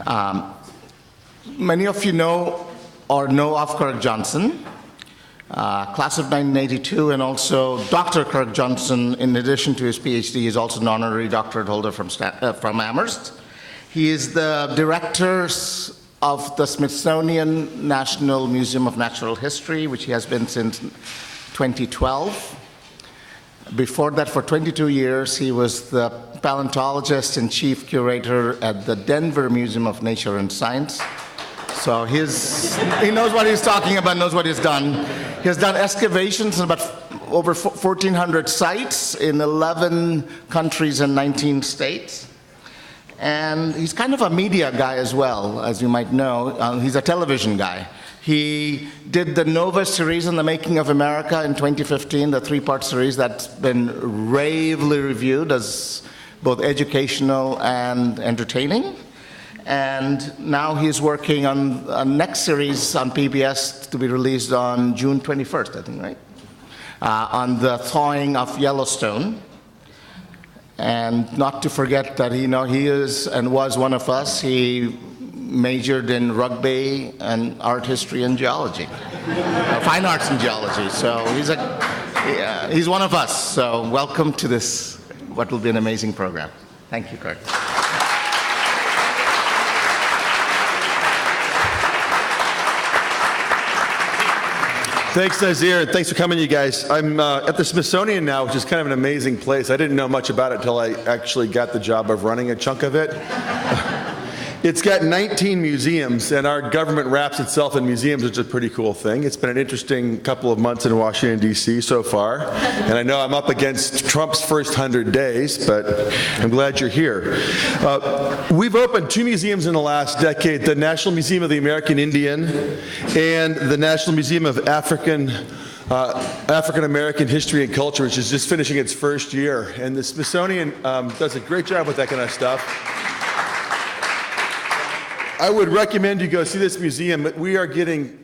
Um, Many of you know or know of Kirk Johnson, class of 1982, and also Dr. Kirk Johnson, in addition to his PhD, is also an honorary doctorate holder from Amherst. He is the director of the Smithsonian National Museum of Natural History, which he has been since 2012. Before that, for 22 years, he was the paleontologist and chief curator at the Denver Museum of Nature and Science. So he knows what he's talking about, knows what he's done. He has done excavations in about over 1,400 sites in 11 countries and 19 states. And he's kind of a media guy as well, as you might know. He's a television guy. He did the Nova series on the making of America in 2015, the three-part series that's been ravely reviewed as both educational and entertaining. And now he's working on a next series on PBS to be released on June 21st, I think, right? On the thawing of Yellowstone. And not to forget that he is and was one of us. He majored in rugby and art history and geology, fine arts and geology. So he's one of us. So welcome to this, what will be an amazing program. Thank you, Kirk. Thanks, Nazir, and thanks for coming, you guys. I'm at the Smithsonian now, which is kind of an amazing place. I didn't know much about it until I actually got the job of running a chunk of it. It's got 19 museums, and our government wraps itself in museums, which is a pretty cool thing. It's been an interesting couple of months in Washington, D.C. so far, and I know I'm up against Trump's first 100 days, but I'm glad you're here. We've opened 2 museums in the last decade, the National Museum of the American Indian and the National Museum of African American History and Culture, which is just finishing its first year. And the Smithsonian does a great job with that kind of stuff. I would recommend you go see this museum. We are getting,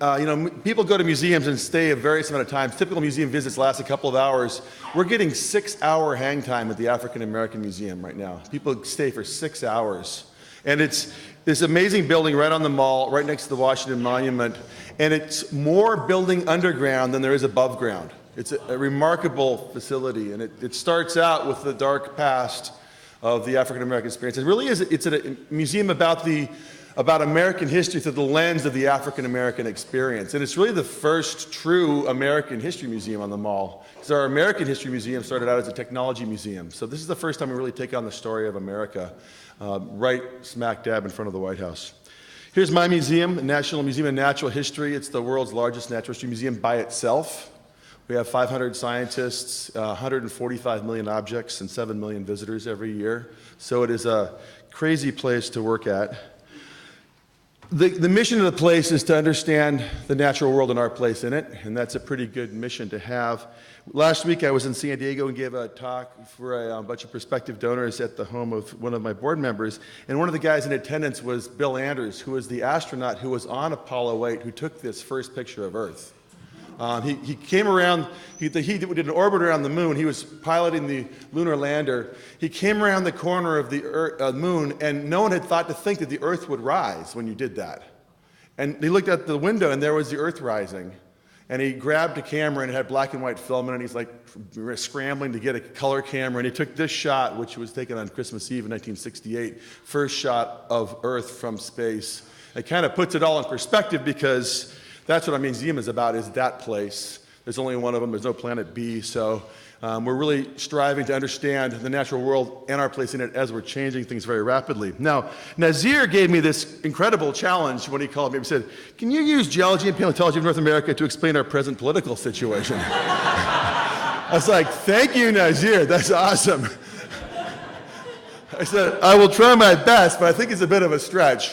people go to museums and stay a various amount of time. Typical museum visits last a couple of hours. We're getting 6-hour hang time at the African American Museum right now. People stay for 6 hours. And it's this amazing building right on the mall, right next to the Washington Monument. And it's more building underground than there is above ground. It's a remarkable facility. And it starts out with the dark past of the African American experience. It really is, it's a museum about American history through the lens of the African American experience. And it's really the first true American history museum on the mall. Because our American history museum started out as a technology museum. So this is the first time we really take on the story of America, right smack dab in front of the White House. Here's my museum, the National Museum of Natural History. It's the world's largest natural history museum by itself. We have 500 scientists, 145 million objects, and 7 million visitors every year. So it is a crazy place to work at. The mission of the place is to understand the natural world and our place in it, and that's a pretty good mission to have. Last week I was in San Diego and gave a talk for a bunch of prospective donors at the home of one of my board members, and one of the guys in attendance was Bill Anders, who was the astronaut who was on Apollo 8, who took this first picture of Earth. He came around, he did an orbit around the moon. He was piloting the lunar lander. He came around the corner of the moon, and no one had thought to think that the Earth would rise when you did that. And he looked out the window, and there was the Earth rising. And he grabbed a camera, and it had black and white film in it, and he's like scrambling to get a color camera. And he took this shot, which was taken on Christmas Eve in 1968, first shot of Earth from space. It kind of puts it all in perspective, because that's what our museum is about, is that place. There's only one of them. There's no planet B. So we're really striving to understand the natural world and our place in it as we're changing things very rapidly. Now, Nazir gave me this incredible challenge when he called me. He said, "Can you use geology and paleontology of North America to explain our present political situation?" I was like, "Thank you, Nazir. That's awesome." I said, "I will try my best, but I think it's a bit of a stretch."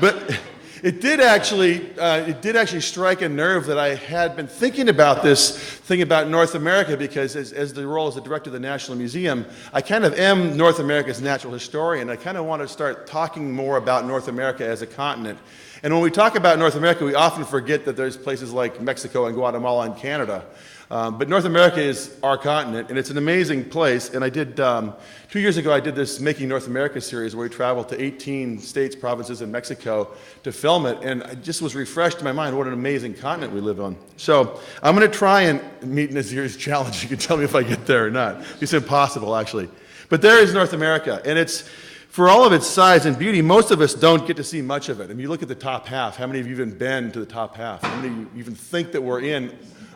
But it did actually strike a nerve that I had been thinking about this thing about North America, because as the role as the director of the National Museum, I kind of am North America's natural historian. I kind of want to start talking more about North America as a continent. And when we talk about North America, we often forget that there's places like Mexico and Guatemala and Canada. But North America is our continent, and it's an amazing place. And I did, 2 years ago, I did this Making North America series where we traveled to 18 states, provinces, and Mexico to film it. And I just was refreshed in my mind what an amazing continent we live on. So I'm going to try and meet Nazir's challenge. You can tell me if I get there or not. It's impossible, actually. But there is North America, and it's, for all of its size and beauty, most of us don't get to see much of it. I mean, you look at the top half. How many of you have even been to the top half? How many of you even think that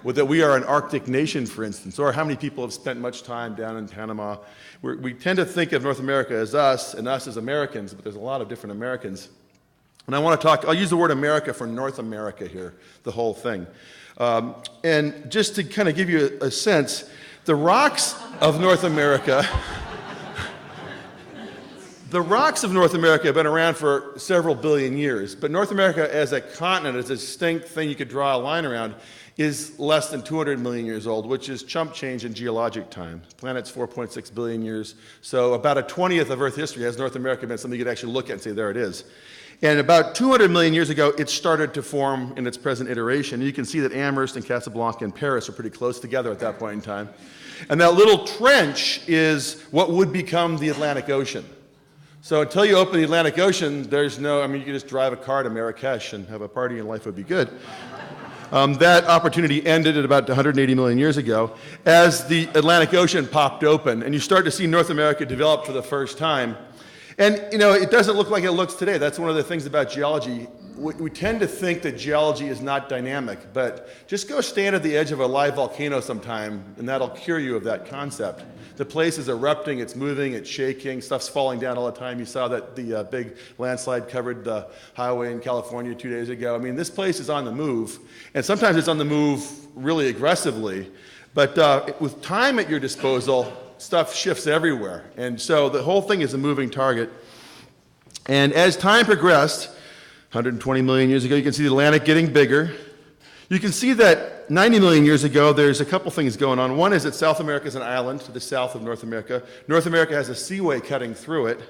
that we are an Arctic nation, for instance? Or how many people have spent much time down in Panama? We tend to think of North America as us and us as Americans, but there's a lot of different Americans. And I want to talk, I'll use the word America for North America here, the whole thing. And just to kind of give you a sense, the rocks of North America... The rocks of North America have been around for several billion years, but North America as a continent, as a distinct thing you could draw a line around, is less than 200 million years old, which is chump change in geologic time. The planet's 4.6 billion years, so about a 20th of Earth history has North America been something you could actually look at and say, there it is. And about 200 million years ago, it started to form in its present iteration. And you can see that Amherst and Casablanca and Paris are pretty close together at that point in time. And that little trench is what would become the Atlantic Ocean. So until you open the Atlantic Ocean, there's no, I mean, you can just drive a car to Marrakesh and have a party and life would be good. That opportunity ended at about 180 million years ago as the Atlantic Ocean popped open and you start to see North America develop for the first time. And, you know, it doesn't look like it looks today. That's one of the things about geology. We tend to think that geology is not dynamic, but just go stand at the edge of a live volcano sometime, and that'll cure you of that concept. The place is erupting, it's moving, it's shaking, stuff's falling down all the time. You saw that the big landslide covered the highway in California 2 days ago. I mean, this place is on the move, and sometimes it's on the move really aggressively, but with time at your disposal, stuff shifts everywhere. And so the whole thing is a moving target. And as time progressed, 120 million years ago, you can see the Atlantic getting bigger. You can see that 90 million years ago, there's a couple things going on. One is that South America is an island to the south of North America. North America has a seaway cutting through it,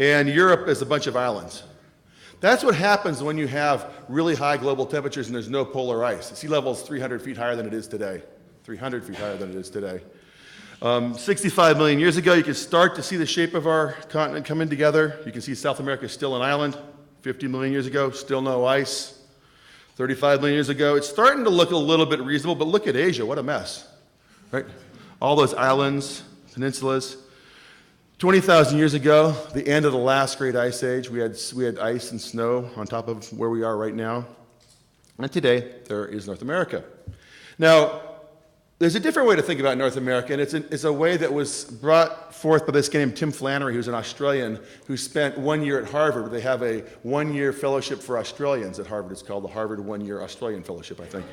and Europe is a bunch of islands. That's what happens when you have really high global temperatures and there's no polar ice. Sea level is 300 feet higher than it is today. 300 feet higher than it is today. 65 million years ago, you can start to see the shape of our continent coming together. You can see South America is still an island. 50 million years ago, still no ice. 35 million years ago, it's starting to look a little bit reasonable, but look at Asia, what a mess, right? All those islands, peninsulas. 20,000 years ago, the end of the last great ice age, we had ice and snow on top of where we are right now. And today, there is North America. Now, there's a different way to think about North America, and it's a way that was brought forth by this guy named Tim Flannery, who's an Australian who spent 1 year at Harvard. They have a 1-year fellowship for Australians at Harvard. It's called the Harvard 1-Year Australian Fellowship, I think.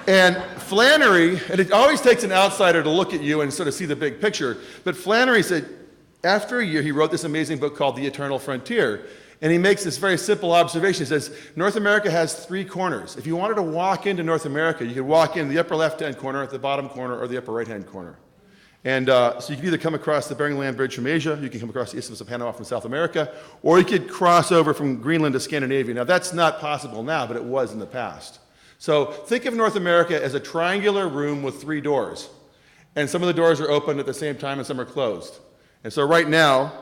And Flannery, and it always takes an outsider to look at you and sort of see the big picture, but Flannery said after a year, he wrote this amazing book called The Eternal Frontier. And he makes this very simple observation. He says, North America has 3 corners. If you wanted to walk into North America, you could walk in the upper left-hand corner, the bottom corner, or the upper right-hand corner. And so you could either come across the Bering Land Bridge from Asia, you can come across the Isthmus of Panama from South America, or you could cross over from Greenland to Scandinavia. Now, that's not possible now, but it was in the past. So think of North America as a triangular room with 3 doors. And some of the doors are open at the same time and some are closed. And so right now,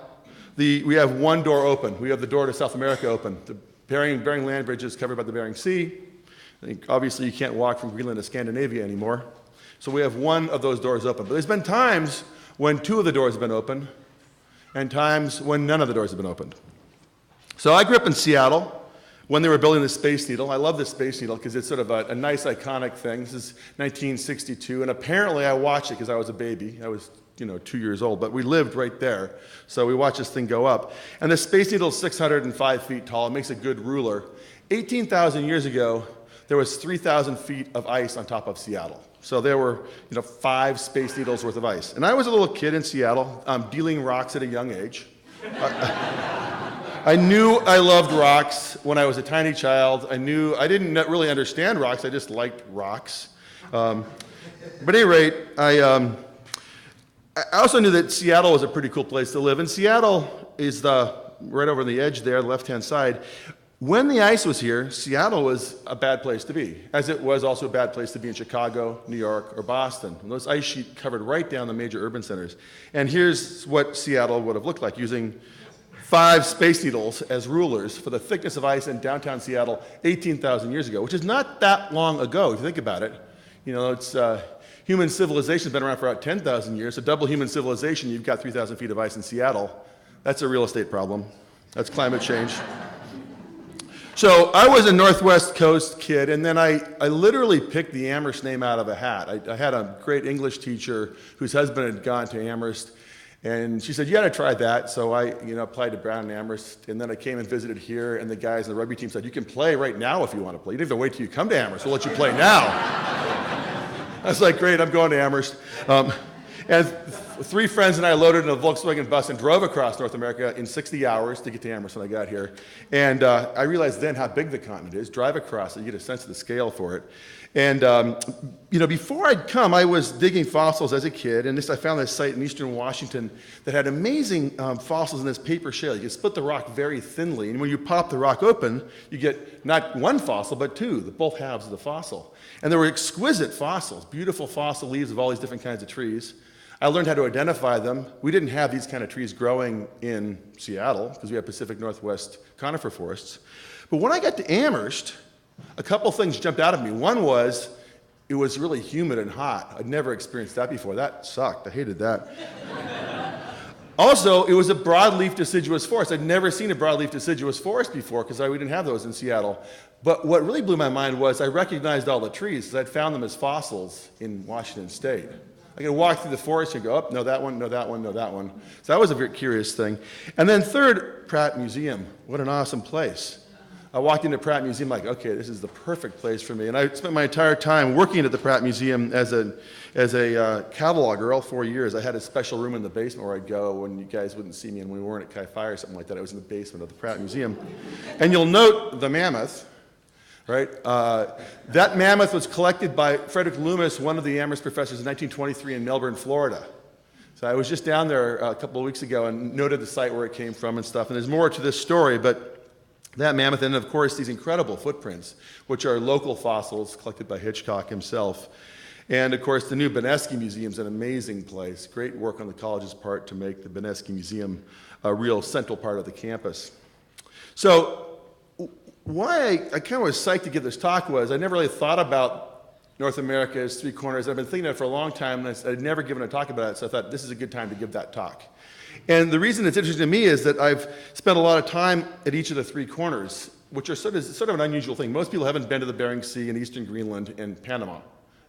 we have 1 door open. We have the door to South America open. The Bering Land Bridge is covered by the Bering Sea. I think obviously you can't walk from Greenland to Scandinavia anymore. So we have 1 of those doors open. But there's been times when 2 of the doors have been open and times when none of the doors have been opened. So I grew up in Seattle when they were building the Space Needle. I love the Space Needle because it's sort of a nice iconic thing. This is 1962, and apparently I watched it because I was a baby. I was 2 years old, but we lived right there. So we watched this thing go up. And the Space Needle is 605 feet tall. It makes a good ruler. 18,000 years ago, there was 3,000 feet of ice on top of Seattle. So there were 5 Space Needles worth of ice. And I was a little kid in Seattle, dealing rocks at a young age. I knew I loved rocks when I was a tiny child. I didn't really understand rocks. I just liked rocks. But at any rate, I also knew that Seattle was a pretty cool place to live. And Seattle is right over on the edge there, the left-hand side. When the ice was here, Seattle was a bad place to be, as it was also a bad place to be in Chicago, New York, or Boston. And those ice sheet covered right down the major urban centers. And here's what Seattle would have looked like using 5 space needles as rulers for the thickness of ice in downtown Seattle 18,000 years ago, which is not that long ago, if you think about it. You know, it's human civilization's been around for about 10,000 years, so double human civilization, you've got 3,000 feet of ice in Seattle. That's a real estate problem. That's climate change. So I was a Northwest Coast kid, and then I literally picked the Amherst name out of a hat. I had a great English teacher whose husband had gone to Amherst, and she said, you got to try that. So I applied to Brown and Amherst, and then I came and visited here, and the guys in the rugby team said, you can play right now if you want to play. You don't have to wait till you come to Amherst. We'll let you play now. I was like, great, I'm going to Amherst. And 3 friends and I loaded in a Volkswagen bus and drove across North America in 60 hours to get to Amherst when I got here. And I realized then how big the continent is. Drive across it, you get a sense of the scale for it. And before I'd come, I was digging fossils as a kid, and I found this site in eastern Washington that had amazing fossils in this paper shell. You could split the rock very thinly, and when you pop the rock open, you get not 1 fossil, but 2, both halves of the fossil. And there were exquisite fossils, beautiful fossil leaves of all these different kinds of trees. I learned how to identify them. We didn't have these kind of trees growing in Seattle because we had Pacific Northwest conifer forests. But when I got to Amherst, a couple things jumped out at me. One was it was really humid and hot. I'd never experienced that before. That sucked. I hated that. Also, it was a broadleaf deciduous forest. I'd never seen a broadleaf deciduous forest before because we didn't have those in Seattle. But what really blew my mind was I recognized all the trees because I'd found them as fossils in Washington State. I could walk through the forest and go, oh, no, that one, no, that one, no, that one. So that was a very curious thing. And then third, Pratt Museum. What an awesome place. I walked into Pratt Museum like, okay, this is the perfect place for me. And I spent my entire time working at the Pratt Museum as a cataloger all 4 years. I had a special room in the basement where I'd go when you guys wouldn't see me and we weren't at Chi-Fi or something like that. I was in the basement of the Pratt Museum. And you'll note the mammoth. Right? That mammoth was collected by Frederick Loomis, one of the Amherst professors, in 1923 in Melbourne, Florida. So I was just down there a couple of weeks ago and noted the site where it came from and stuff. And there's more to this story, but that mammoth, and of course these incredible footprints, which are local fossils collected by Hitchcock himself. And of course the new Benesky Museum is an amazing place. Great work on the college's part to make the Benesky Museum a real central part of the campus. So why I kind of was psyched to give this talk was I never really thought about North America as 3 corners. I've been thinking of it for a long time, and I'd never given a talk about it, so I thought this is a good time to give that talk. And the reason it's interesting to me is that I've spent a lot of time at each of the 3 corners, which are sort of an unusual thing. Most people haven't been to the Bering Sea and eastern Greenland and Panama.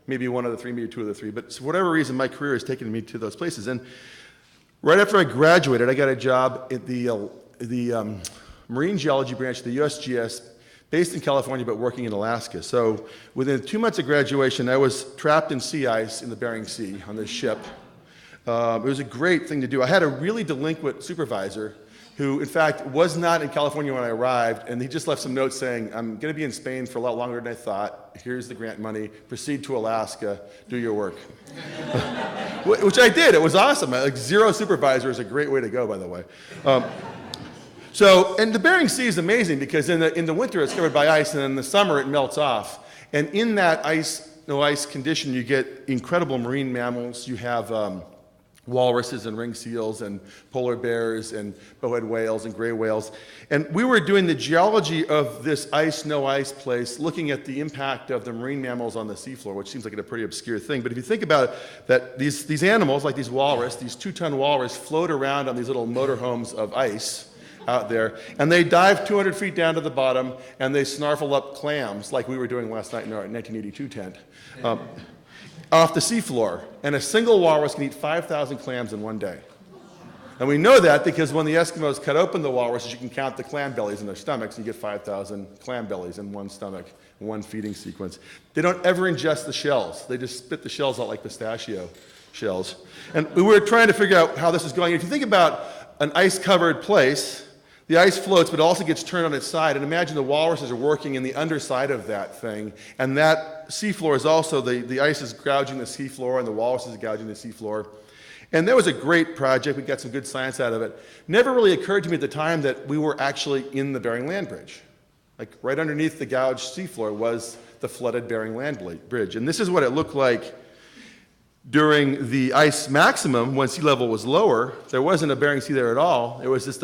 Maybe 1 of the 3, maybe 2 of the 3, but for whatever reason, my career has taken me to those places. And right after I graduated, I got a job at the Marine Geology branch of the USGS, based in California but working in Alaska. So within 2 months of graduation, I was trapped in sea ice in the Bering Sea on this ship. It was a great thing to do. I had a really delinquent supervisor who, in fact, was not in California when I arrived, and he just left some notes saying, I'm going to be in Spain for a lot longer than I thought. Here's the grant money. Proceed to Alaska. Do your work. Which I did. It was awesome. Like 0 supervisor is a great way to go, by the way. And the Bering Sea is amazing because in the winter it's covered by ice, and in the summer it melts off. And in that no ice condition, you get incredible marine mammals. You have walruses and ring seals and polar bears and bowhead whales and gray whales. And we were doing the geology of this no ice place, looking at the impact of the marine mammals on the seafloor, which seems like a pretty obscure thing. But if you think about it, that these animals, like these walrus, these 2-ton walrus, float around on these little motorhomes of ice out there, and they dive 200 feet down to the bottom, and they snarfle up clams, like we were doing last night in our 1982 tent, off the seafloor. And a single walrus can eat 5,000 clams in 1 day. And we know that because when the Eskimos cut open the walruses, you can count the clam bellies in their stomachs, and you get 5,000 clam bellies in one stomach, in one feeding sequence. They don't ever ingest the shells. They just spit the shells out like pistachio shells. And we were trying to figure out how this is going. If you think about an ice-covered place, the ice floats, but it also gets turned on its side. And imagine the walruses are working in the underside of that thing. And that seafloor is also, the ice is gouging the seafloor, and the walruses are gouging the seafloor. And that was a great project. We got some good science out of it. Never really occurred to me at the time that we were actually in the Bering Land Bridge. Like right underneath the gouged seafloor was the flooded Bering Land Bridge. And this is what it looked like during the ice maximum when sea level was lower. There wasn't a Bering Sea there at all. It was just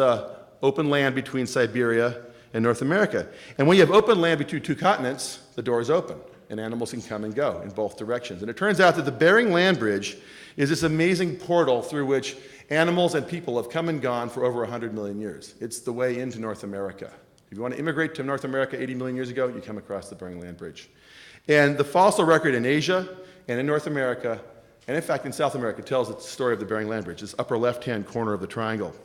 open land between Siberia and North America. And when you have open land between two continents, the door is open, and animals can come and go in both directions. And it turns out that the Bering Land Bridge is this amazing portal through which animals and people have come and gone for over 100 million years. It's the way into North America. If you want to immigrate to North America 80 million years ago, you come across the Bering Land Bridge. And the fossil record in Asia and in North America, and in fact in South America, tells the story of the Bering Land Bridge, this upper left-hand corner of the triangle.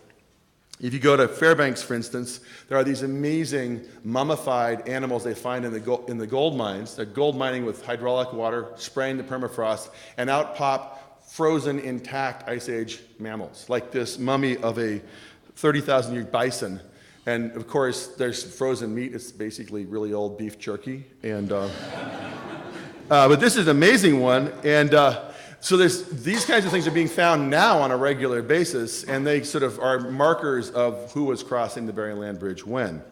If you go to Fairbanks, for instance, there are these amazing mummified animals they find in the gold mines. They're gold mining with hydraulic water, spraying the permafrost, and out pop frozen, intact Ice Age mammals, like this mummy of a 30,000-year bison. And of course, there's frozen meat. It's basically really old beef jerky. And, but this is an amazing one. And so these kinds of things are being found now on a regular basis, and they sort of are markers of who was crossing the Bering Land Bridge when.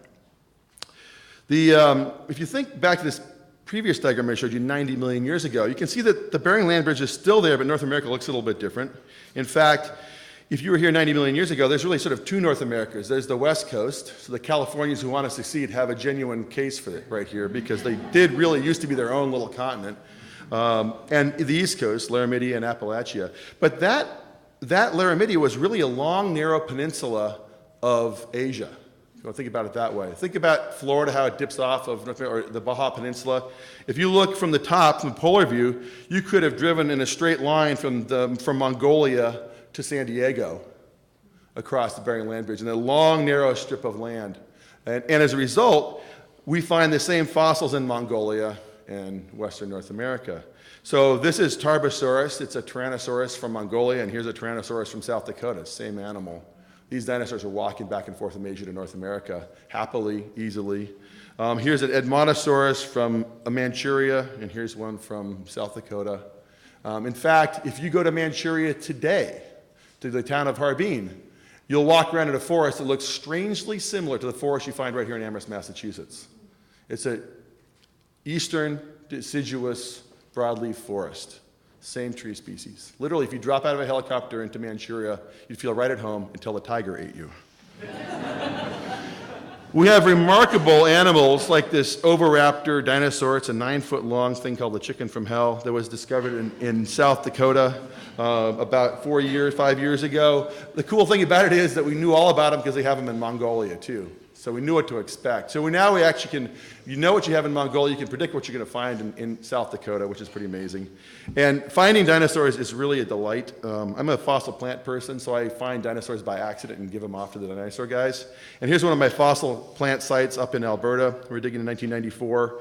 If you think back to this previous diagram I showed you 90 million years ago, you can see that the Bering Land Bridge is still there, but North America looks a little bit different. In fact, if you were here 90 million years ago, there's really sort of two North Americas. There's the West Coast, so the Californians who want to succeed have a genuine case for it right here, because they did really used to be their own little continent. And the East Coast, Laramidia and Appalachia. But that Laramidia was really a long, narrow peninsula of Asia. If you want to think about it that way. Think about Florida, how it dips off of North America, or the Baja Peninsula. If you look from the top, from the polar view, you could have driven in a straight line from Mongolia to San Diego across the Bering Land Bridge in a long, narrow strip of land. And as a result, we find the same fossils in Mongolia and Western North America. So this is Tarbosaurus. It's a Tyrannosaurus from Mongolia, and here's a Tyrannosaurus from South Dakota, same animal. These dinosaurs are walking back and forth from Asia to North America, happily, easily. Here's an Edmontosaurus from Manchuria, and here's one from South Dakota. In fact, if you go to Manchuria today, to the town of Harbin, you'll walk around in a forest that looks strangely similar to the forest you find right here in Amherst, Massachusetts. It's an eastern deciduous broadleaf forest, same tree species. Literally, if you drop out of a helicopter into Manchuria, you'd feel right at home until the tiger ate you. We have remarkable animals like this oviraptor dinosaur. It's a 9-foot-long thing called the chicken from hell that was discovered in South Dakota about 5 years ago. The cool thing about it is that we knew all about them because they have them in Mongolia too. So we knew what to expect. So now we actually can, you know what you have in Mongolia, you can predict what you're going to find in South Dakota, which is pretty amazing. And finding dinosaurs is really a delight. I'm a fossil plant person, so I find dinosaurs by accident and give them off to the dinosaur guys. And here's one of my fossil plant sites up in Alberta. We're digging in 1994.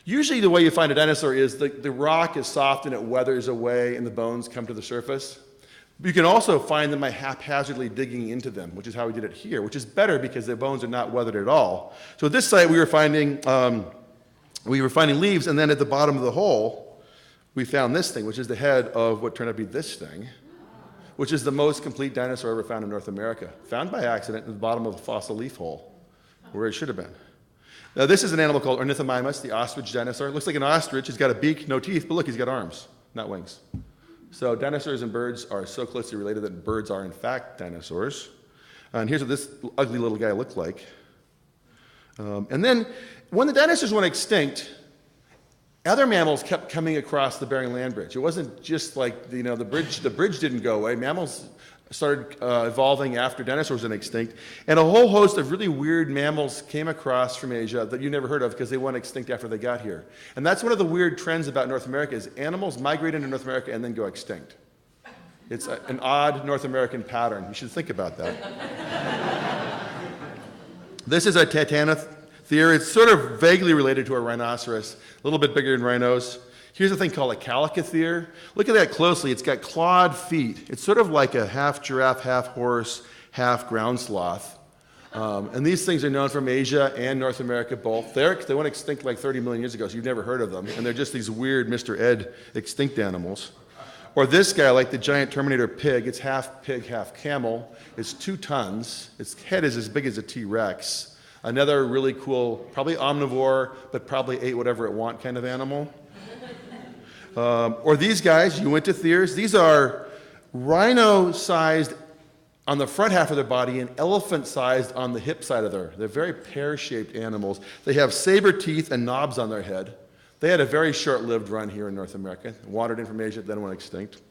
Usually the way you find a dinosaur is the rock is soft and it weathers away and the bones come to the surface. You can also find them by haphazardly digging into them, which is how we did it here, which is better because their bones are not weathered at all. So at this site, we were finding leaves, and then at the bottom of the hole, we found this thing, which is the head of what turned out to be this thing, which is the most complete dinosaur ever found in North America, found by accident at the bottom of a fossil leaf hole, where it should have been. Now, this is an animal called Ornithomimus, the ostrich dinosaur. It looks like an ostrich. He's got a beak, no teeth, but look, he's got arms, not wings. So dinosaurs and birds are so closely related that birds are, in fact, dinosaurs. And here's what this ugly little guy looked like. And then when the dinosaurs went extinct, other mammals kept coming across the Bering Land Bridge. It wasn't just like, the bridge didn't go away. Mammals started evolving after dinosaurs went extinct. And a whole host of really weird mammals came across from Asia that you never heard of because they went extinct after they got here. And that's one of the weird trends about North America is animals migrate into North America and then go extinct. It's an odd North American pattern. You should think about that. This is a Titanotheria. It's sort of vaguely related to a rhinoceros, a little bit bigger than rhinos. Here's a thing called a calicotherium. Look at that closely. It's got clawed feet. It's sort of like a half giraffe, half horse, half ground sloth. And these things are known from Asia and North America both. They went extinct like 30 million years ago, so you've never heard of them. And they're just these weird Mr. Ed extinct animals. Or this guy, like the giant Terminator pig. It's half pig, half camel. It's 2 tons. Its head is as big as a T-Rex. Another really cool, probably omnivore, but probably ate whatever it want kind of animal. Or these guys, Uintatheres. These are rhino-sized on the front half of their body and elephant-sized on the hip side of they're very pear-shaped animals. They have saber teeth and knobs on their head. They had a very short-lived run here in North America. Wandered in from Asia, then went extinct.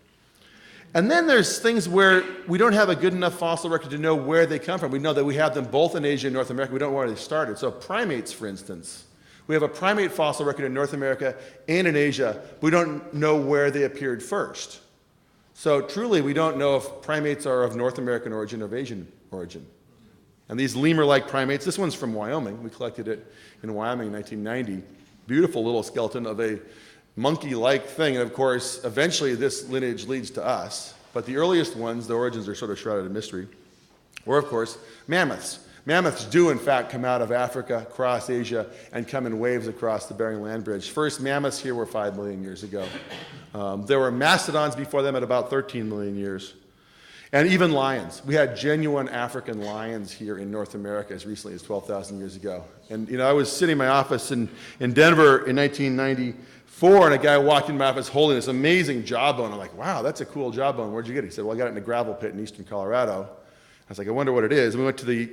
And then there's things where we don't have a good enough fossil record to know where they come from. We know that we have them both in Asia and North America. We don't know where they started. So primates, for instance. We have a primate fossil record in North America and in Asia. We don't know where they appeared first. So truly, we don't know if primates are of North American origin or of Asian origin. And these lemur-like primates, this one's from Wyoming. We collected it in Wyoming in 1990. Beautiful little skeleton of a monkey-like thing. And of course, eventually this lineage leads to us. But the earliest ones, the origins are sort of shrouded in mystery. Or of course, mammoths. Mammoths do in fact come out of Africa, cross Asia, and come in waves across the Bering Land Bridge. First mammoths here were 5 million years ago. There were mastodons before them at about 13 million years. And even lions. We had genuine African lions here in North America as recently as 12,000 years ago. And I was sitting in my office in Denver in 1994, and a guy walked into my office holding this amazing jawbone. I'm like, wow, that's a cool jawbone. Where'd you get it? He said, well, I got it in a gravel pit in eastern Colorado. I was like, I wonder what it is. And we went to the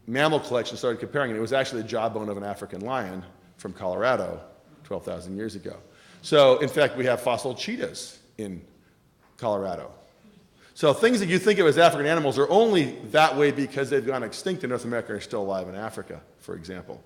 mammal collection and started comparing it. It was actually the jawbone of an African lion from Colorado 12,000 years ago. So, in fact, we have fossil cheetahs in Colorado. So things that you think of as African animals are only that way because they've gone extinct in North America and are still alive in Africa, for example.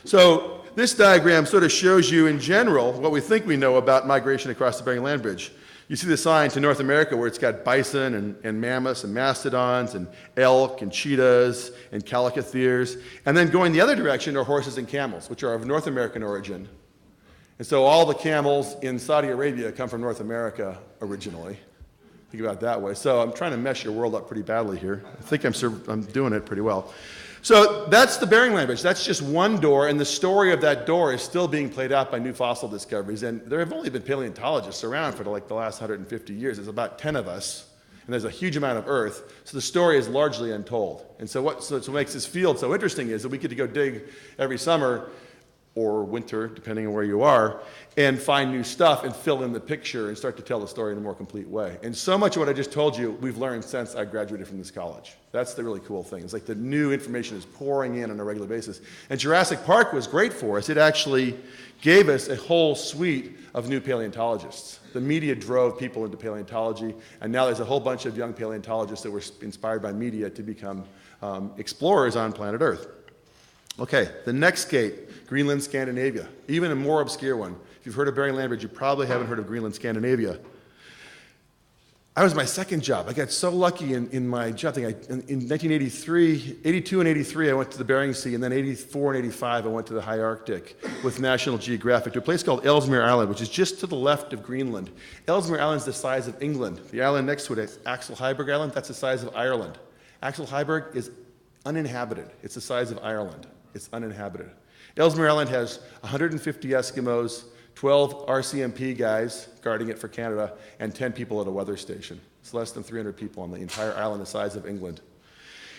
So this diagram sort of shows you in general what we think we know about migration across the Bering Land Bridge. You see the sign to North America where it's got bison and mammoths and mastodons and elk and cheetahs and calicotheres. And then going the other direction are horses and camels, which are of North American origin. And so all the camels in Saudi Arabia come from North America originally. Think about it that way. So I'm trying to mesh your world up pretty badly here. I think I'm doing it pretty well. So that's the Bering Land Bridge. That's just one door, and the story of that door is still being played out by new fossil discoveries. And there have only been paleontologists around for like the last 150 years. There's about 10 of us, and there's a huge amount of Earth. So the story is largely untold. And so what makes this field so interesting is that we get to go dig every summer or winter, depending on where you are, and find new stuff and fill in the picture and start to tell the story in a more complete way. And so much of what I just told you, we've learned since I graduated from this college. That's the really cool thing. It's like the new information is pouring in on a regular basis. And Jurassic Park was great for us. It actually gave us a whole suite of new paleontologists. The media drove people into paleontology, and now there's a whole bunch of young paleontologists that were inspired by media to become explorers on planet Earth. Okay, the next gate, Greenland, Scandinavia, even a more obscure one. If you've heard of Bering Land Bridge, you probably haven't heard of Greenland, Scandinavia. I was my second job. I got so lucky in my job thing. In 1983, 82 and 83, I went to the Bering Sea, and then 84 and 85, I went to the high Arctic with National Geographic to a place called Ellesmere Island, which is just to the left of Greenland. Ellesmere Island is the size of England. The island next to it is Axel Heiberg Island. That's the size of Ireland. Axel Heiberg is uninhabited. It's the size of Ireland. It's uninhabited. Ellesmere Island has 150 Eskimos, 12 RCMP guys guarding it for Canada, and 10 people at a weather station. It's less than 300 people on the entire island the size of England.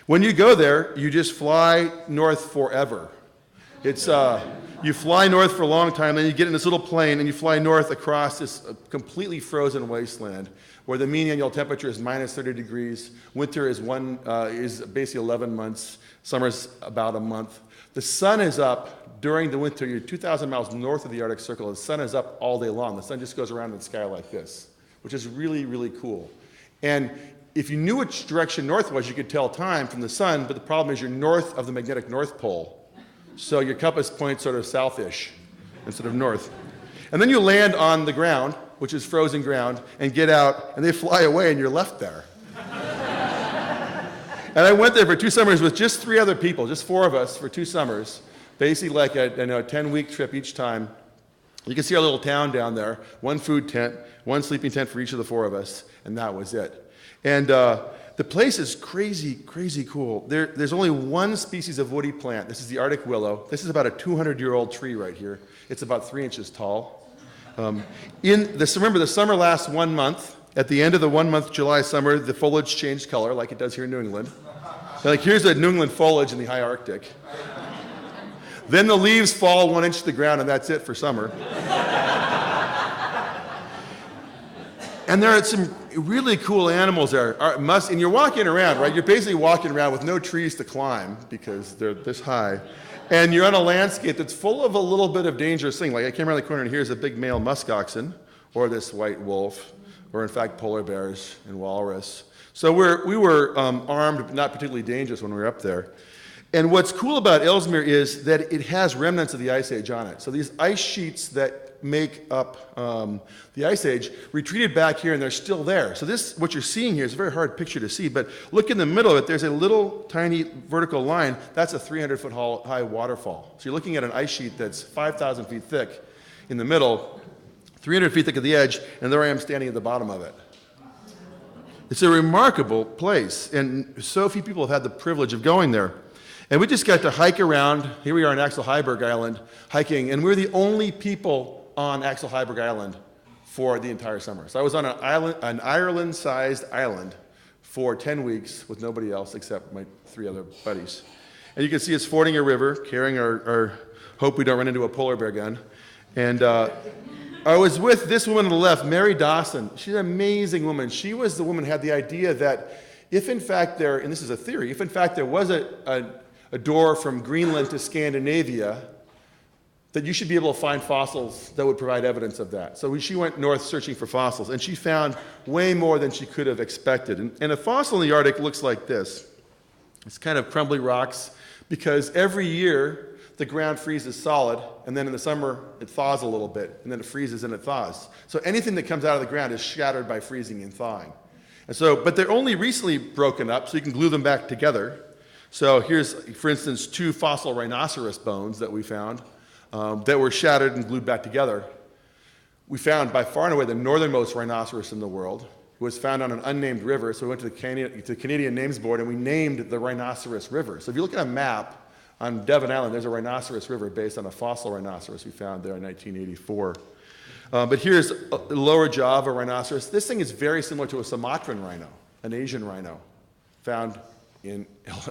When you go there, you just fly north forever. It's, you fly north for a long time, then you get in this little plane, and you fly north across this completely frozen wasteland where the mean annual temperature is minus 30 degrees. Winter is basically 11 months. Summer's about a month. The sun is up during the winter. You're 2,000 miles north of the Arctic Circle. The sun is up all day long. The sun just goes around in the sky like this, which is really, really cool. And if you knew which direction north was, you could tell time from the sun, but the problem is you're north of the magnetic North Pole. So your compass points sort of south-ish instead of north. And then you land on the ground, which is frozen ground, and get out, and they fly away, and you're left there. And I went there for 2 summers with just 3 other people, just 4 of us for 2 summers, basically like a 10-week trip each time. You can see our little town down there, 1 food tent, 1 sleeping tent for each of the 4 of us, and that was it. And the place is crazy, crazy cool. There's only 1 species of woody plant. This is the Arctic willow. This is about a 200-year-old tree right here. It's about 3 inches tall. Remember, the summer lasts 1 month. At the end of the 1-month July summer, the foliage changed color like it does here in New England. Like here's the New England foliage in the high Arctic. Then the leaves fall 1 inch to the ground, and that's it for summer. And there are some really cool animals there. And you're walking around, right? You're basically walking around with no trees to climb because they're this high. And you're on a landscape that's full of a little bit of dangerous thing. Like I came around the corner and here's a big male musk oxen, or this white wolf, or in fact polar bears and walrus. So we were armed, but not particularly dangerous when we were up there. And what's cool about Ellesmere is that it has remnants of the Ice Age on it. So these ice sheets that make up the Ice Age retreated back here, and they're still there. So this, what you're seeing here, is a very hard picture to see, but look in the middle of it, there's a little tiny vertical line. That's a 300-foot high waterfall. So you're looking at an ice sheet that's 5,000 feet thick in the middle, 300 feet thick at the edge, and there I am standing at the bottom of it. It's a remarkable place, and so few people have had the privilege of going there. And we just got to hike around. Here we are on Axel Heiberg Island hiking, and we're the only people on Axel Heiberg Island for the entire summer. So I was on an Ireland-sized island for 10 weeks with nobody else except my 3 other buddies. And you can see us fording a river, carrying our hope we don't run into a polar bear gun. And I was with this woman on the left, Mary Dawson. She's an amazing woman. She was the woman who had the idea that if in fact and this is a theory, if in fact there was a door from Greenland to Scandinavia, that you should be able to find fossils that would provide evidence of that. So she went north searching for fossils, and she found way more than she could have expected. And a fossil in the Arctic looks like this. It's kind of crumbly rocks, because every year the ground freezes solid, and then in the summer it thaws a little bit, and then it freezes and it thaws. So anything that comes out of the ground is shattered by freezing and thawing. And so, but they're only recently broken up, so you can glue them back together. So here's, for instance, 2 fossil rhinoceros bones that we found that were shattered and glued back together. We found by far and away the northernmost rhinoceros in the world. It was found on an unnamed river, so we went to the Canadian Names Board and we named the Rhinoceros River. So if you look at a map on Devon Island, there's a rhinoceros river based on a fossil rhinoceros we found there in 1984. But here's the lower jaw of a rhinoceros. This thing is very similar to a Sumatran rhino, an Asian rhino, found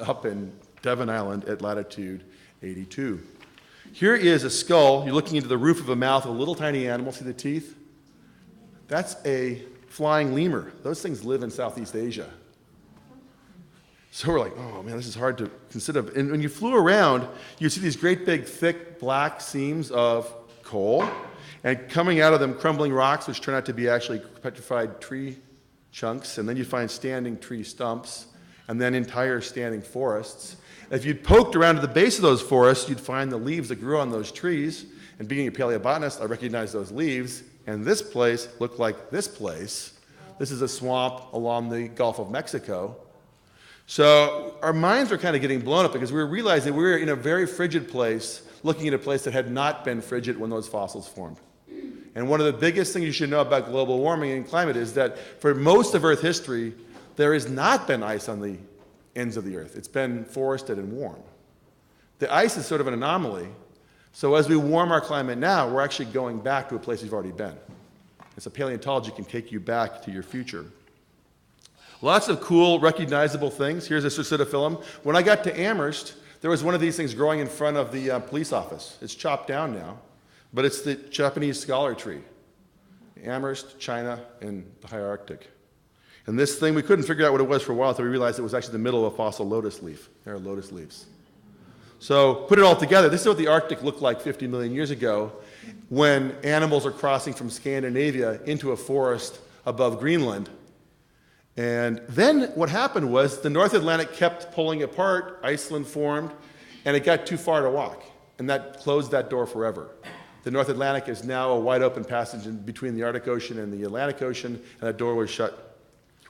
up in Devon Island at latitude 82. Here is a skull. You're looking into the roof of a mouth of a little tiny animal. See the teeth? That's a flying lemur. Those things live in Southeast Asia. So we're like, oh man, this is hard to consider. And when you flew around, you see these great big thick black seams of coal, and coming out of them crumbling rocks, which turn out to be actually petrified tree chunks, and then you find standing tree stumps, and then entire standing forests. If you'd poked around to the base of those forests, you'd find the leaves that grew on those trees. And being a paleobotanist, I recognized those leaves. And this place looked like this place. This is a swamp along the Gulf of Mexico. So our minds were kind of getting blown up because we were realizing we were in a very frigid place, looking at a place that had not been frigid when those fossils formed. And one of the biggest things you should know about global warming and climate is that for most of Earth history, there has not been ice on the ends of the Earth. It's been forested and warm. The ice is sort of an anomaly. So as we warm our climate now, we're actually going back to a place we've already been. And so paleontology can take you back to your future. Lots of cool, recognizable things. Here's a Cercidophyllum. When I got to Amherst, there was one of these things growing in front of the police office. It's chopped down now, but it's the Japanese scholar tree. Amherst, China, and the high Arctic. And this thing, we couldn't figure out what it was for a while until we realized it was actually the middle of a fossil lotus leaf. There are lotus leaves. So put it all together. This is what the Arctic looked like 50 million years ago when animals are crossing from Scandinavia into a forest above Greenland. And then what happened was the North Atlantic kept pulling apart, Iceland formed, and it got too far to walk. And that closed that door forever. The North Atlantic is now a wide open passage between the Arctic Ocean and the Atlantic Ocean, and that door was shut.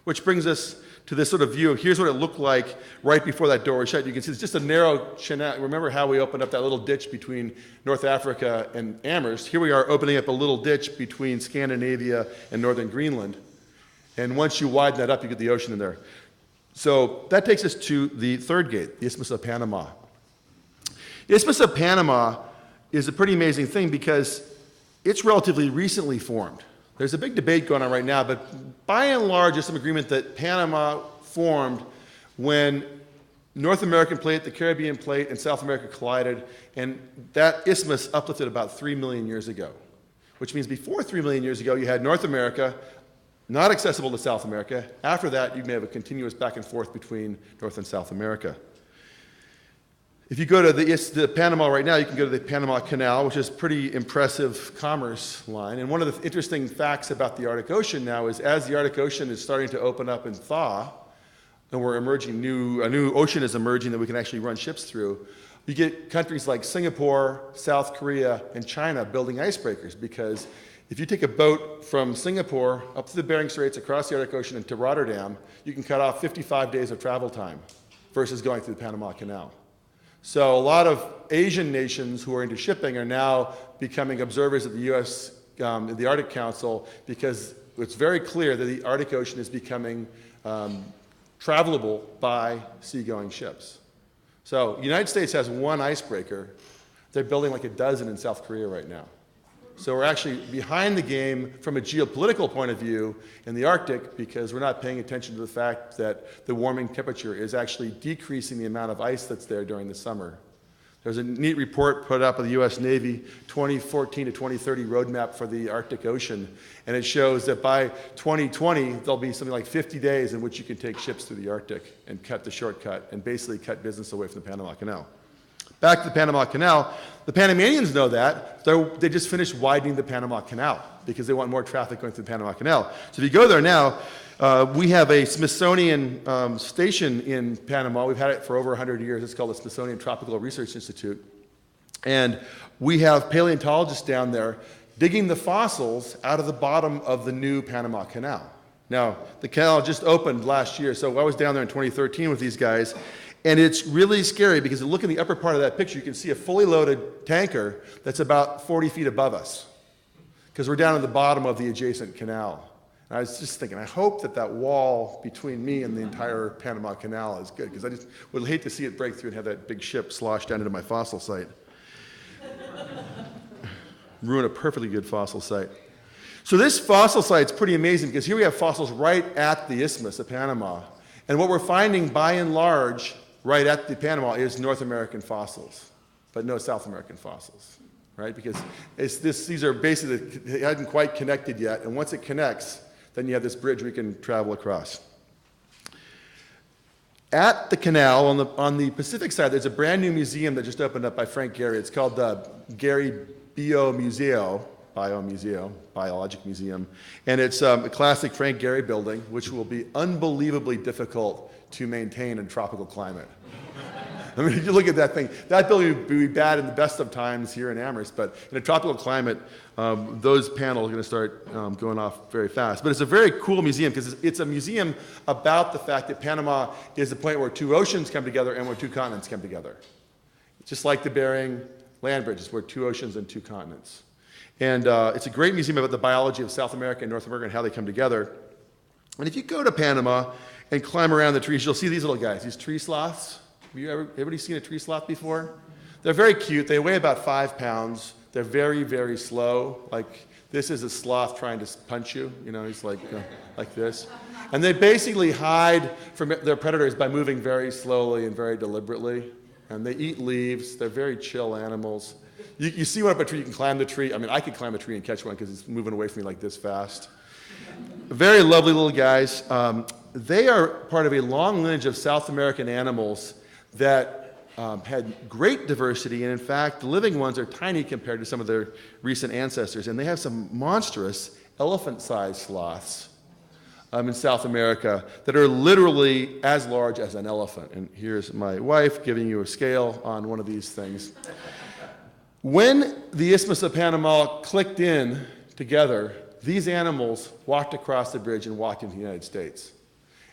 Which brings us to this sort of view of here's what it looked like right before that door was shut. You can see it's just a narrow channel. Remember how we opened up that little ditch between North Africa and Amherst? Here we are opening up a little ditch between Scandinavia and northern Greenland. And once you widen that up, you get the ocean in there. So that takes us to the third gate, the Isthmus of Panama. The Isthmus of Panama is a pretty amazing thing because it's relatively recently formed. There's a big debate going on right now, but by and large, there's some agreement that Panama formed when North American plate, the Caribbean plate, and South America collided, and that isthmus uplifted about 3 million years ago, which means before 3 million years ago, you had North America, not accessible to South America. After that, you may have a continuous back and forth between North and South America. If you go to the Panama right now, you can go to the Panama Canal, which is a pretty impressive commerce line. And one of the interesting facts about the Arctic Ocean now is as the Arctic Ocean is starting to open up and thaw, and we're emerging, a new ocean is emerging that we can actually run ships through, you get countries like Singapore, South Korea, and China building icebreakers, because if you take a boat from Singapore up to the Bering Straits, across the Arctic Ocean, and to Rotterdam, you can cut off 55 days of travel time versus going through the Panama Canal. So a lot of Asian nations who are into shipping are now becoming observers of the U.S. The Arctic Council, because it's very clear that the Arctic Ocean is becoming travelable by seagoing ships. So the United States has one icebreaker. They're building like a dozen in South Korea right now. So we're actually behind the game from a geopolitical point of view in the Arctic, because we're not paying attention to the fact that the warming temperature is actually decreasing the amount of ice that's there during the summer. There's a neat report put up by the U.S. Navy, 2014 to 2030 roadmap for the Arctic Ocean, and it shows that by 2020, there'll be something like 50 days in which you can take ships through the Arctic and cut the shortcut and basically cut business away from the Panama Canal. Back to the Panama Canal, the Panamanians know that. They just finished widening the Panama Canal because they want more traffic going through the Panama Canal. So if you go there now, we have a Smithsonian station in Panama. We've had it for over 100 years. It's called the Smithsonian Tropical Research Institute. And we have paleontologists down there digging the fossils out of the bottom of the new Panama Canal. Now, the canal just opened last year, so I was down there in 2013 with these guys. And it's really scary because if you look in the upper part of that picture, you can see a fully loaded tanker that's about 40 feet above us, because we're down at the bottom of the adjacent canal. And I was just thinking, I hope that that wall between me and the entire Panama Canal is good, because I just would hate to see it break through and have that big ship slosh down into my fossil site. Ruin a perfectly good fossil site. So this fossil site's pretty amazing, because here we have fossils right at the Isthmus of Panama. And what we're finding by and large right at the Panama is North American fossils, but no South American fossils, right? Because these are basically, they hadn't quite connected yet, and once it connects, then you have this bridge we can travel across. At the canal, on the Pacific side, there's a brand new museum that just opened up by Frank Gehry. It's called the Gehry Biologic Museum, and it's a classic Frank Gehry building, which will be unbelievably difficult to maintain in tropical climate. I mean, if you look at that thing, that building would be bad in the best of times here in Amherst, but in a tropical climate, those panels are going to start going off very fast. But it's a very cool museum, because it's a museum about the fact that Panama is the point where two oceans come together and where two continents come together. Just like the Bering land bridges, where two oceans and two continents. And it's a great museum about the biology of South America and North America and how they come together. And if you go to Panama and climb around the trees, you'll see these little guys, these tree sloths. Have everybody seen a tree sloth before? They're very cute. They weigh about 5 pounds. They're very, very slow. Like, this is a sloth trying to punch you. You know, he's like this. And they basically hide from their predators by moving very slowly and very deliberately. And they eat leaves. They're very chill animals. You see one up a tree, you can climb the tree. I mean, I could climb a tree and catch one because it's moving away from me like this fast. Very lovely little guys. They are part of a long lineage of South American animals that had great diversity, and in fact, the living ones are tiny compared to some of their recent ancestors, and they have some monstrous elephant-sized sloths in South America that are literally as large as an elephant. And here's my wife giving you a scale on one of these things. When the Isthmus of Panama clicked in together, these animals walked across the bridge and walked into the United States.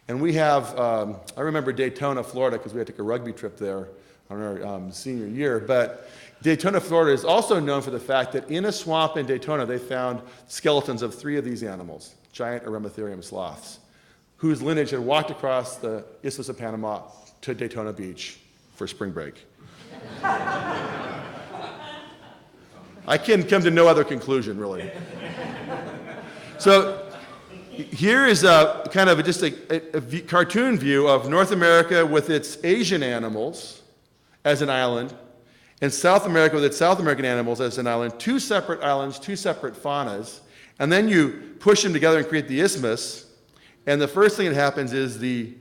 And we have, I remember Daytona, Florida, because we had to take a rugby trip there on our senior year. But Daytona, Florida is also known for the fact that in a swamp in Daytona, they found skeletons of 3 of these animals, giant Eremitherium sloths, whose lineage had walked across the Isthmus of Panama to Daytona Beach for spring break. I can come to no other conclusion, really. So Here is a kind of just a cartoon view of North America with its Asian animals as an island, and South America with its South American animals as an island, two separate islands, two separate faunas, and then you push them together and create the isthmus, and the first thing that happens is the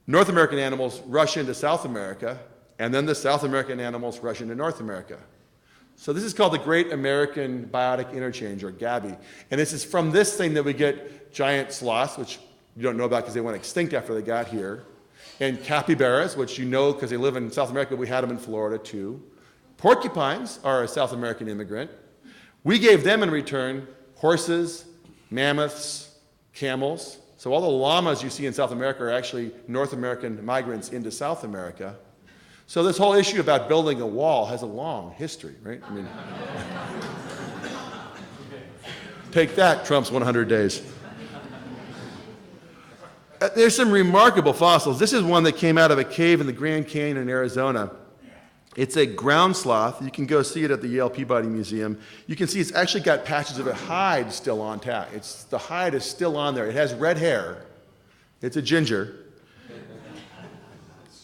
North American animals rush into South America, and then the South American animals rush into North America. So this is called the Great American Biotic Interchange, or GABI. And this is from this thing that we get giant sloths, which you don't know about because they went extinct after they got here, and capybaras, which you know because they live in South America. We had them in Florida too. Porcupines are a South American immigrant. We gave them in return horses, mammoths, camels. So all the llamas you see in South America are actually North American migrants into South America. So this whole issue about building a wall has a long history, right? I mean, take that, Trump's 100 days. There's some remarkable fossils. This is one that came out of a cave in the Grand Canyon in Arizona. It's a ground sloth. You can go see it at the Yale Peabody Museum. You can see it's actually got patches of a hide still on tap. The hide is still on there. It has red hair. It's a ginger.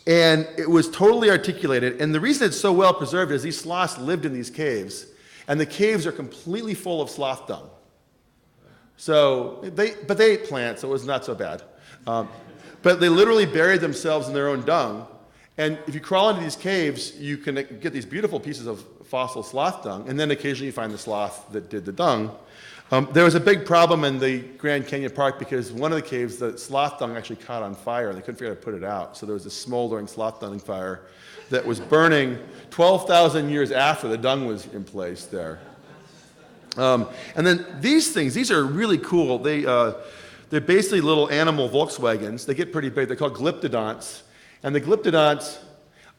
And it was totally articulated. And the reason it's so well preserved is these sloths lived in these caves, and the caves are completely full of sloth dung. But they ate plants, so it was not so bad. But they literally buried themselves in their own dung. And if you crawl into these caves, you can get these beautiful pieces of fossil sloth dung, and then occasionally you find the sloth that did the dung. There was a big problem in the Grand Canyon Park because one of the caves, the sloth dung actually caught on fire. They couldn't figure out how to put it out. So there was a smoldering sloth dung fire that was burning 12,000 years after the dung was in place there. And then these are really cool. They're basically little animal Volkswagens. They get pretty big. They're called Glyptodonts. And the Glyptodonts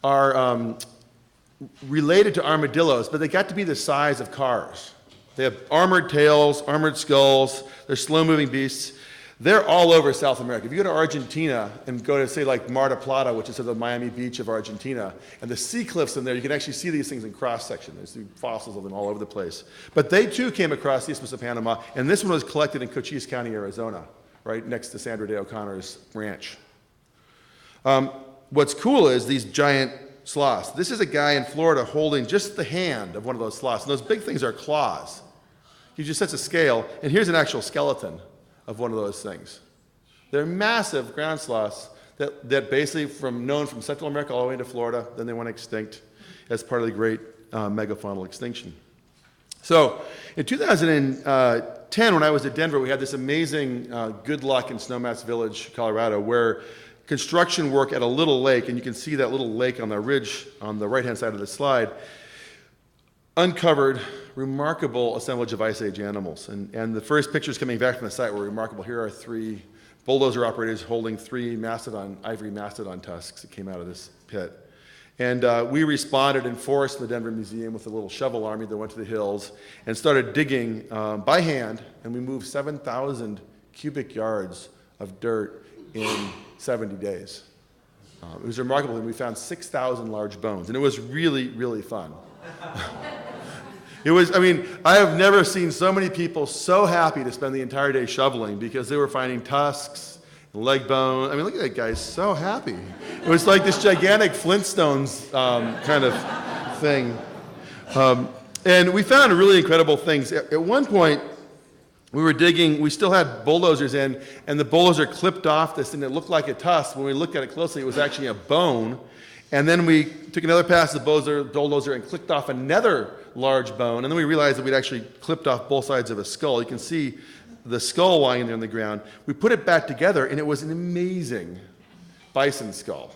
are related to armadillos, but they got to be the size of cars. They have armored tails, armored skulls. They're slow-moving beasts. They're all over South America. If you go to Argentina and go to, say, like Mar del Plata, which is sort of the Miami Beach of Argentina, and the sea cliffs in there, you can actually see these things in cross-section. There's fossils of them all over the place. But they, too, came across the Isthmus of Panama, and this one was collected in Cochise County, Arizona, right next to Sandra Day O'Connor's ranch. What's cool is these giant sloths. This is a guy in Florida holding just the hand of one of those sloths, and those big things are claws. He just sets a scale, and here's an actual skeleton of one of those things. They're massive ground sloths that basically known from Central America all the way into Florida, then they went extinct as part of the great megafaunal extinction. So in 2010, when I was at Denver, we had this amazing Good Luck in Snowmass Village, Colorado, where construction work at a little lake, and you can see that little lake on the ridge on the right-hand side of the slide, uncovered remarkable assemblage of Ice Age animals. And the first pictures coming back from the site were remarkable. Here are 3 bulldozer operators holding 3 ivory mastodon tusks that came out of this pit. And we responded in force to the Denver Museum with a little shovel army that went to the hills and started digging by hand, and we moved 7,000 cubic yards of dirt in 70 days. It was remarkable, and we found 6,000 large bones, and it was really, really fun. I have never seen so many people so happy to spend the entire day shoveling because they were finding tusks, leg bone. Look at that guy, so happy. It was like this gigantic Flintstones kind of thing. And we found really incredible things. At one point, we were digging, we still had bulldozers in, and the bulldozer clipped off this, and it looked like a tusk. When we looked at it closely, it was actually a bone. And then we took another pass of the bulldozer and clipped off another large bone, and then we realized that we'd actually clipped off both sides of a skull. You can see the skull lying there on the ground. We put it back together, and it was an amazing bison skull.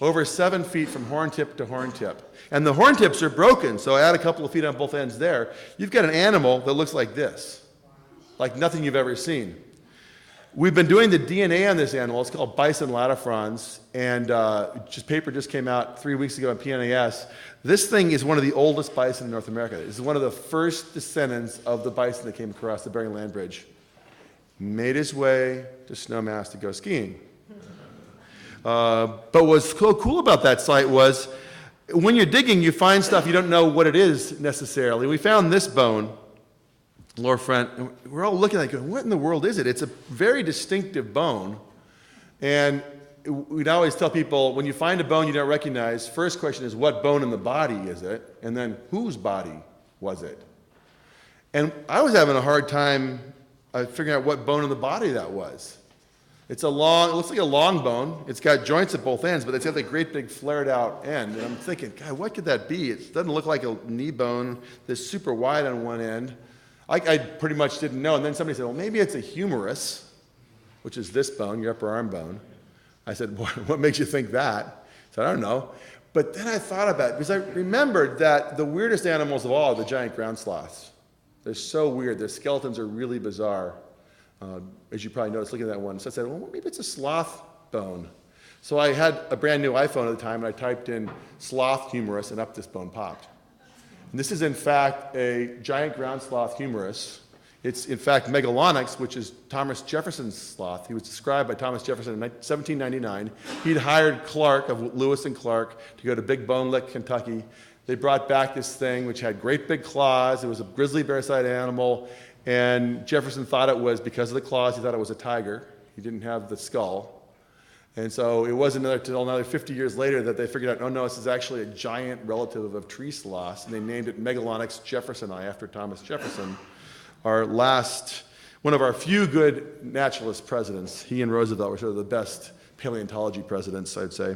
Over 7 feet from horn tip to horn tip. And the horn tips are broken, so add a couple of feet on both ends there. You've got an animal that looks like this, like nothing you've ever seen. We've been doing the DNA on this animal. It's called Bison latifrons, and paper just came out 3 weeks ago in PNAS. This thing is one of the oldest bison in North America. This is one of the first descendants of the bison that came across the Bering land bridge. Made his way to Snowmass to go skiing. But what's so cool about that site was when you're digging, you find stuff you don't know what it is necessarily. We found this bone. lower front. And we're all looking at it going, what in the world is it? It's a very distinctive bone. And we'd always tell people, when you find a bone you don't recognize, first question is, what bone in the body is it? And then, whose body was it? And I was having a hard time figuring out what bone in the body that was. It looks like a long bone. It's got joints at both ends, but it's got that great big flared out end. And I'm thinking, God, what could that be? It doesn't look like a knee bone that's super wide on one end. I pretty much didn't know. And then somebody said, well, maybe it's a humerus, which is this bone, your upper arm bone. I said, what makes you think that? I said, I don't know. But then I thought about it, because I remembered that the weirdest animals of all are the giant ground sloths. They're so weird. Their skeletons are really bizarre. As you probably noticed looking at that one. So I said, well, maybe it's a sloth bone. So I had a brand new iPhone at the time, and I typed in sloth humerus, and up this bone popped. And this is, in fact, a giant ground sloth humerus. It's, in fact, Megalonyx, which is Thomas Jefferson's sloth. He was described by Thomas Jefferson in 1799. He'd hired Clark of Lewis and Clark to go to Big Bone Lick, Kentucky. They brought back this thing, which had great big claws. It was a grizzly bear-sized animal. And Jefferson thought it was, because of the claws, he thought it was a tiger. He didn't have the skull. And so it wasn't until another 50 years later that they figured out, oh no, this is actually a giant relative of tree sloths. And they named it Megalonyx jeffersoni after Thomas Jefferson, one of our few good naturalist presidents. He and Roosevelt were sort of the best paleontology presidents, I'd say.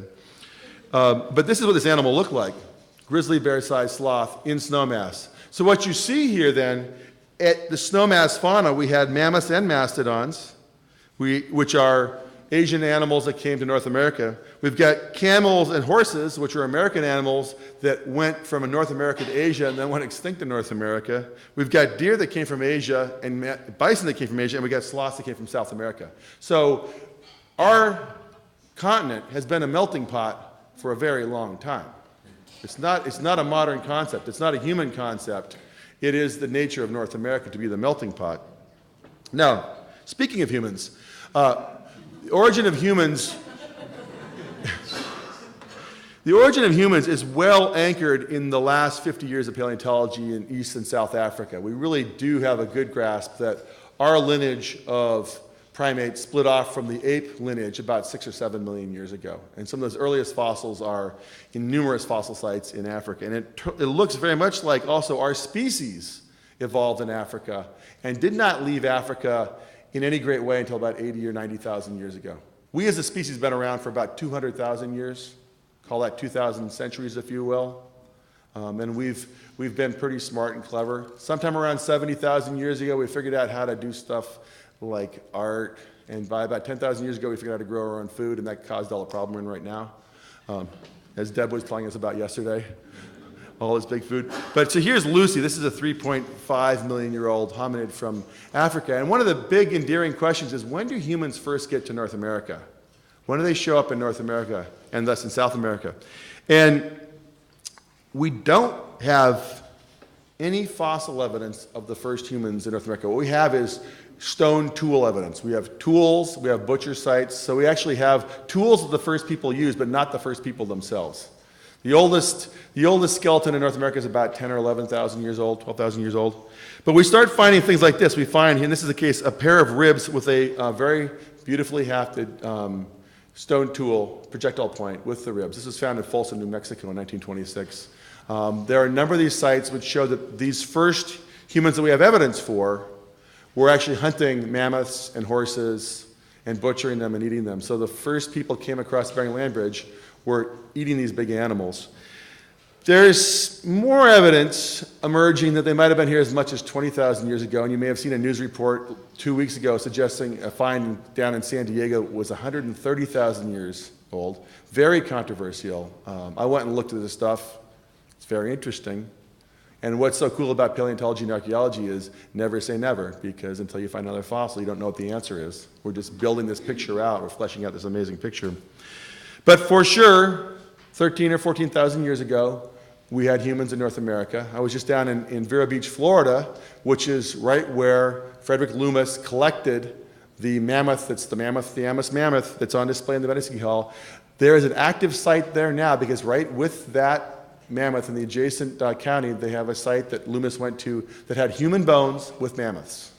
But this is what this animal looked like. Grizzly bear-sized sloth in snowmass. So what you see here then, at the snowmass fauna, we had mammoths and mastodons, which are Asian animals that came to North America. We've got camels and horses, which are American animals that went from North America to Asia and then went extinct in North America. We've got deer that came from Asia and bison that came from Asia, and we've got sloths that came from South America. So our continent has been a melting pot for a very long time. It's not a modern concept. It's not a human concept. It is the nature of North America to be the melting pot. Now, speaking of humans, the origin of humans is well anchored in the last 50 years of paleontology in East and South Africa. We really do have a good grasp that our lineage of primates split off from the ape lineage about 6 or 7 million years ago. And some of those earliest fossils are in numerous fossil sites in Africa. And it looks very much like also our species evolved in Africa and did not leave Africa in any great way until about 80 or 90,000 years ago. We as a species have been around for about 200,000 years. Call that 2,000 centuries, if you will. And we've been pretty smart and clever. Sometime around 70,000 years ago, we figured out how to do stuff like art, and by about 10,000 years ago, we figured out how to grow our own food, and that caused all the problem we're in right now, as Deb was telling us about yesterday, all this big food. But so here's Lucy. This is a 3.5 million year old hominid from Africa, and one of the big endearing questions is, when do humans first get to North America? When do they show up in North America, and thus in South America? And we don't have any fossil evidence of the first humans in North America. What we have is stone tool evidence. We have tools, we have butcher sites, so we actually have tools that the first people used, but not the first people themselves. The oldest skeleton in North America is about 10 or 11,000 years old, 12,000 years old. But we start finding things like this. We find, and this is the case, a pair of ribs with a very beautifully hafted stone tool projectile point with the ribs. This was found in Folsom, New Mexico in 1926. There are a number of these sites which show that these first humans that we have evidence for were actually hunting mammoths and horses and butchering them and eating them. So the first people came across the Bering Land Bridge were eating these big animals. There's more evidence emerging that they might have been here as much as 20,000 years ago, and you may have seen a news report 2 weeks ago suggesting a find down in San Diego was 130,000 years old. Very controversial. I went and looked at this stuff. It's very interesting. And what's so cool about paleontology and archaeology is never say never, because until you find another fossil, you don't know what the answer is. We're just building this picture out. We're fleshing out this amazing picture. But for sure, 13 or 14,000 years ago, we had humans in North America. I was just down in Vero Beach, Florida, which is right where Frederick Loomis collected the mammoth, the Ammas mammoth that's on display in the Medici Hall. There is an active site there now because right with that mammoth in the adjacent county. They have a site that Loomis went to that had human bones with mammoths.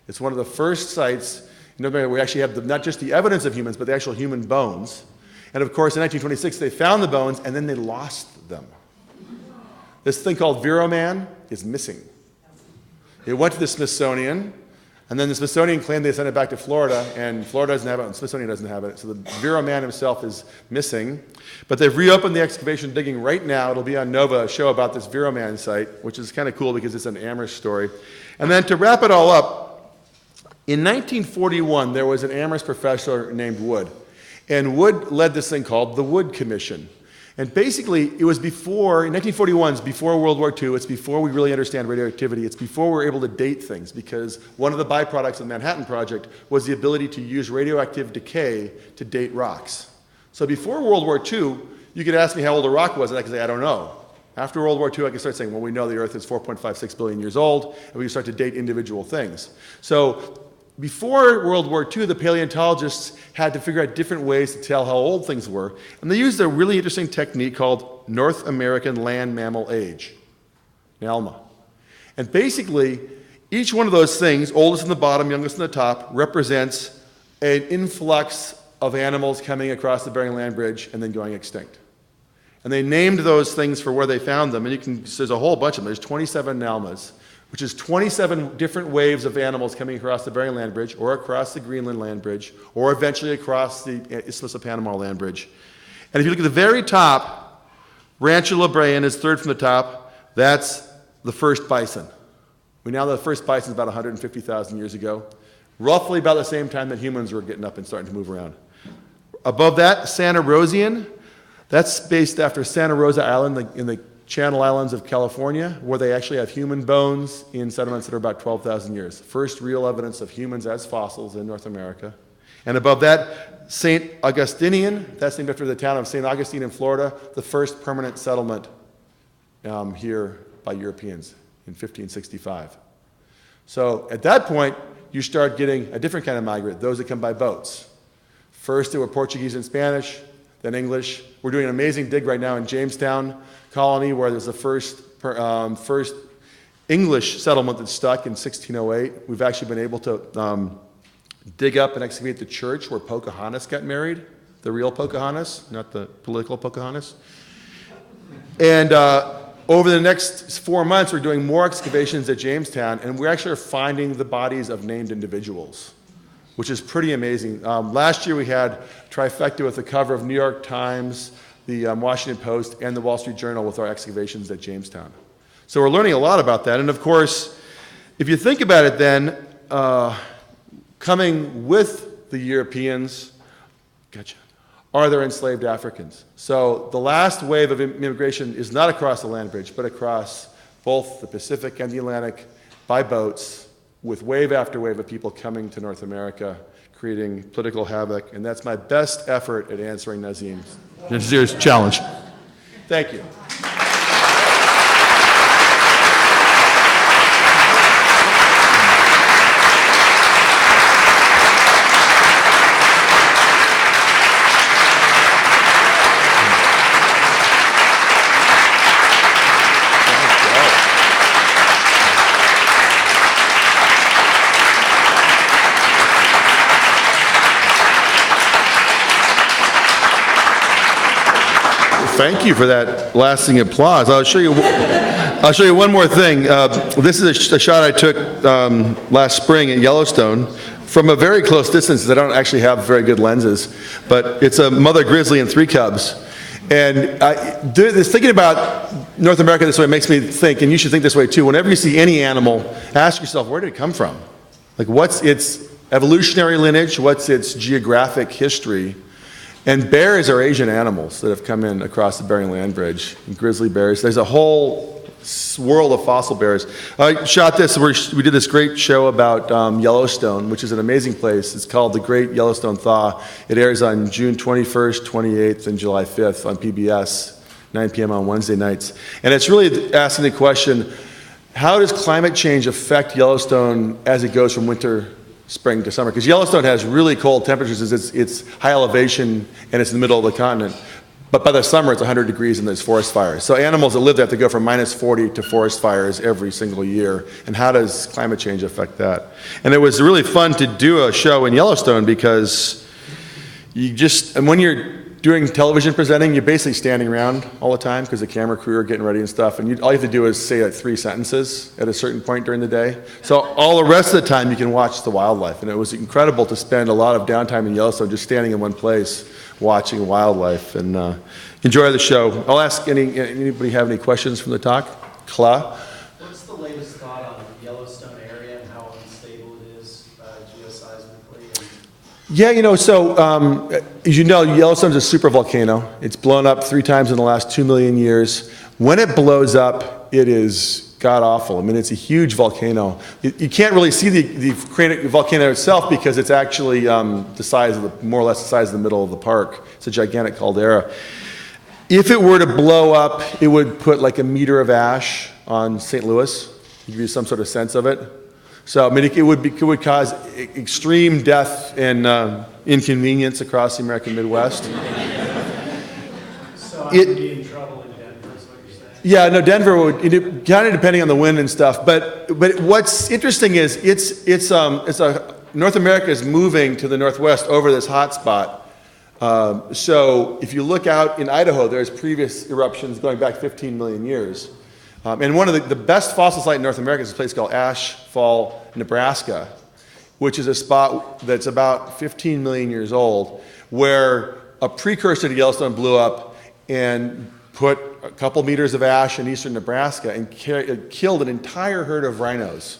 It's one of the first sites in North America where we actually have not just the evidence of humans, but the actual human bones. And of course, in 1926, they found the bones, and then they lost them. This thing called Viroman is missing. It went to the Smithsonian, and then the Smithsonian claimed they sent it back to Florida, and Florida doesn't have it, and the Smithsonian doesn't have it. So the Viroman himself is missing. But they've reopened the excavation digging right now. It'll be on Nova, a show about this Viroman site, which is kind of cool because it's an Amherst story. And then to wrap it all up, in 1941, there was an Amherst professor named Wood. And Wood led this thing called the Wood Commission. And basically, it was before, in 1941, it's before World War II, it's before we really understand radioactivity, it's before we're able to date things, because one of the byproducts of the Manhattan Project was the ability to use radioactive decay to date rocks. So before World War II, you could ask me how old a rock was, and I could say, I don't know. After World War II, I could start saying, well, we know the Earth is 4.56 billion years old, and we can start to date individual things. So before World War II, the paleontologists had to figure out different ways to tell how old things were, and they used a really interesting technique called North American Land Mammal Age, NALMA. And basically, each one of those things, oldest in the bottom, youngest in the top, represents an influx of animals coming across the Bering Land Bridge and then going extinct. And they named those things for where they found them, and there's a whole bunch of them. There's 27 NALMAs, which is 27 different waves of animals coming across the Bering Land Bridge, or across the Greenland Land Bridge, or eventually across the Isthmus of Panama Land Bridge. And if you look at the very top, Rancho La Brea is third from the top. That's the first bison. We now know the first bison is about 150,000 years ago, roughly about the same time that humans were getting up and starting to move around. Above that, Santa Rosian. That's based after Santa Rosa Island in the Channel Islands of California, where they actually have human bones in sediments that are about 12,000 years. First real evidence of humans as fossils in North America. And above that, St. Augustinian, that's named after the town of St. Augustine in Florida, the first permanent settlement here by Europeans in 1565. So at that point, you start getting a different kind of migrant, those that come by boats. First, there were Portuguese and Spanish, then English. We're doing an amazing dig right now in Jamestown colony, where there's the first English settlement that stuck in 1608. We've actually been able to dig up and excavate the church where Pocahontas got married, the real Pocahontas, not the political Pocahontas. And over the next 4 months, we're doing more excavations at Jamestown, and we actually are finding the bodies of named individuals, which is pretty amazing. Last year we had trifecta with the cover of New York Times, the Washington Post, and the Wall Street Journal with our excavations at Jamestown. So we're learning a lot about that. And of course, if you think about it then, coming with the Europeans, are there enslaved Africans? So the last wave of immigration is not across the land bridge, but across both the Pacific and the Atlantic by boats, with wave after wave of people coming to North America, creating political havoc. And that's my best effort at answering Nazir's challenge. Thank you. Thank you for that lasting applause. I'll show you one more thing. This is a shot I took last spring at Yellowstone from a very close distance, because I don't actually have very good lenses, but it's a mother grizzly and 3 cubs. And thinking about North America this way makes me think, and you should think this way too, whenever you see any animal, ask yourself, where did it come from? Like, what's its evolutionary lineage? What's its geographic history? And bears are Asian animals that have come in across the Bering Land Bridge. And grizzly bears. There's a whole world of fossil bears. I shot this. We did this great show about Yellowstone, which is an amazing place. It's called The Great Yellowstone Thaw. It airs on June 21st, 28th, and July 5th on PBS, 9 p.m. on Wednesday nights. And it's really asking the question, how does climate change affect Yellowstone as it goes from winter, spring to summer? Because Yellowstone has really cold temperatures. It's high elevation and it's in the middle of the continent. But by the summer, it's 100 degrees and there's forest fires. So animals that live there have to go from minus 40 to forest fires every single year. And how does climate change affect that? And it was really fun to do a show in Yellowstone because and when you're doing television presenting, you're basically standing around all the time because the camera crew are getting ready and stuff. And all you have to do is say like 3 sentences at a certain point during the day. So all the rest of the time you can watch the wildlife. And it was incredible to spend a lot of downtime in Yellowstone just standing in one place watching wildlife, and enjoy the show. I'll ask anybody have any questions from the talk? Kla? What's the latest thought on the Yellowstone area and how unstable it is geoseismically? Yeah, so as you know, Yellowstone's a super volcano. It's blown up 3 times in the last 2 million years. When it blows up, it is god-awful. I mean, it's a huge volcano. You can't really see the volcano itself because it's actually more or less the size of the middle of the park. It's a gigantic caldera. If it were to blow up, it would put like a meter of ash on St. Louis, to give you some sort of sense of it. So, I mean, it would cause extreme death and inconvenience across the American Midwest. So I would be in trouble in Denver, is what you're saying? Yeah, no, Denver would, kind of depending on the wind and stuff. But what's interesting is North America is moving to the northwest over this hot spot. So if you look out in Idaho, there's previous eruptions going back 15 million years. And one of the best fossil site in North America is a place called Ash Fall, Nebraska, which is a spot that's about 15 million years old, where a precursor to Yellowstone blew up and put a couple meters of ash in eastern Nebraska and killed an entire herd of rhinos.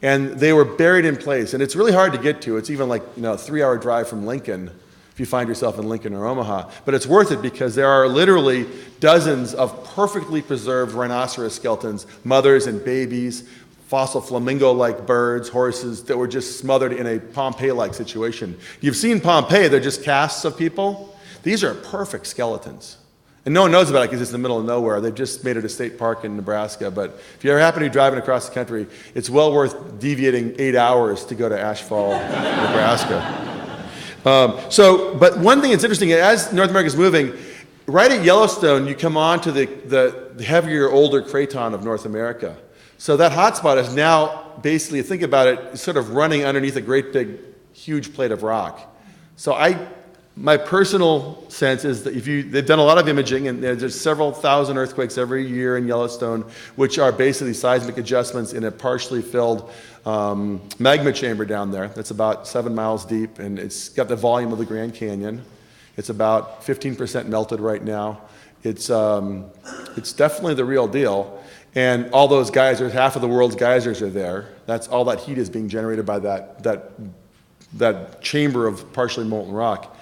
And they were buried in place. And it's really hard to get to. It's even like a 3-hour drive from Lincoln if you find yourself in Lincoln or Omaha. But it's worth it because there are literally dozens of perfectly preserved rhinoceros skeletons, mothers and babies, fossil flamingo-like birds, horses that were just smothered in a Pompeii-like situation. You've seen Pompeii, they're just casts of people. These are perfect skeletons. And no one knows about it because it's in the middle of nowhere. They've just made it a state park in Nebraska. But if you ever happen to be driving across the country, it's well worth deviating 8 hours to go to Ash Fall, Nebraska. But one thing that's interesting, as North America is moving, right at Yellowstone, you come on to the heavier, older craton of North America. So that hotspot is now basically, think about it, sort of running underneath a great big, huge plate of rock. So my personal sense is that they've done a lot of imaging, and there's several thousand earthquakes every year in Yellowstone, which are basically seismic adjustments in a partially filled magma chamber down there that's about 7 miles deep, and it's got the volume of the Grand Canyon. It's about 15% melted right now. It's definitely the real deal. And all those geysers, half of the world's geysers are there. That's all that heat is being generated by that chamber of partially molten rock.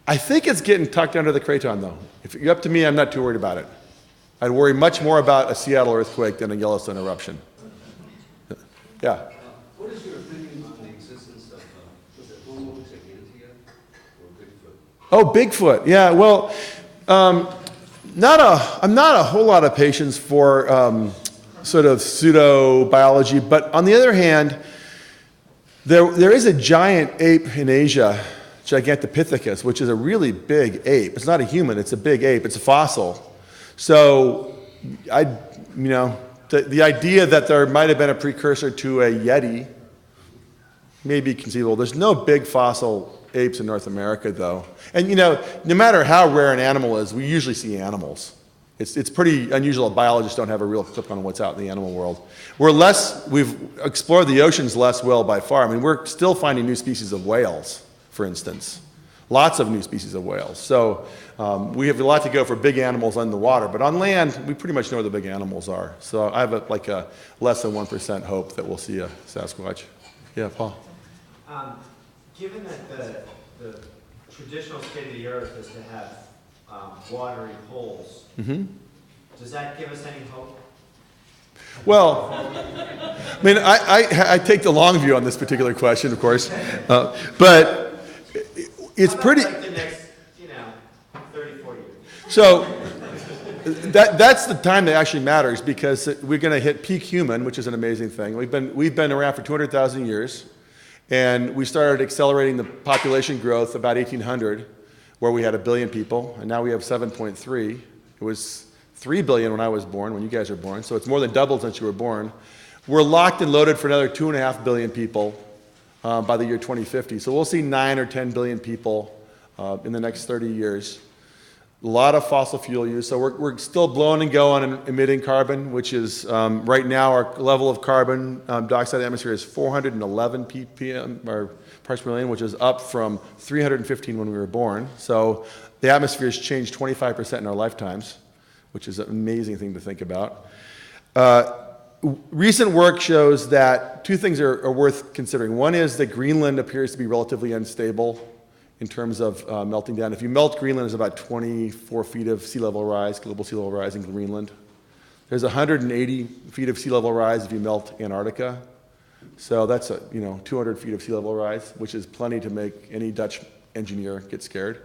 I think it's getting tucked under the craton, though. If you're up to me, I'm not too worried about it. I'd worry much more about a Seattle earthquake than a Yellowstone eruption. Yeah? What is your opinion on the existence of, was it Homo sapiens or Bigfoot? Oh, Bigfoot. Yeah, well, I'm not a whole lot of patience for sort of pseudo-biology, but on the other hand, there is a giant ape in Asia, Gigantopithecus, which is a really big ape. It's not a human, it's a big ape. It's a fossil. So, the idea that there might have been a precursor to a Yeti may be conceivable. There's no big fossil apes in North America, though. And, no matter how rare an animal is, we usually see animals. It's pretty unusual that biologists don't have a real clip on what's out in the animal world. We've explored the oceans less well by far. I mean, we're still finding new species of whales, for instance. Lots of new species of whales. So we have a lot to go for big animals on the water. But on land, we pretty much know where the big animals are. So I have a less than 1% hope that we'll see a Sasquatch. Yeah, Paul? Given that the traditional state of the earth is to have watery holes, does that give us any hope? Well, I mean, I take the long view on this particular question, of course. But it's pretty... Like the next, 30, 40 years. So that's the time that actually matters, because we're going to hit peak human, which is an amazing thing. We've been around for 200,000 years, and we started accelerating the population growth about 1800. where we had 1 billion people, and now we have 7.3. It was 3 billion when I was born, when you guys were born, so it's more than doubled since you were born. We're locked and loaded for another 2.5 billion people by the year 2050. So we'll see 9 or 10 billion people in the next 30 years. A lot of fossil fuel use. So we're still blowing and going and emitting carbon, which is right now our level of carbon dioxide in the atmosphere is 411 ppm, or parts per million, which is up from 315 when we were born. So the atmosphere has changed 25% in our lifetimes, which is an amazing thing to think about. Recent work shows that two things are worth considering. One is that Greenland appears to be relatively unstable in terms of melting down. If you melt Greenland, there's about 24 feet of sea level rise, global sea level rise in Greenland. There's 180 feet of sea level rise if you melt Antarctica. So that's 200 feet of sea level rise, which is plenty to make any Dutch engineer get scared.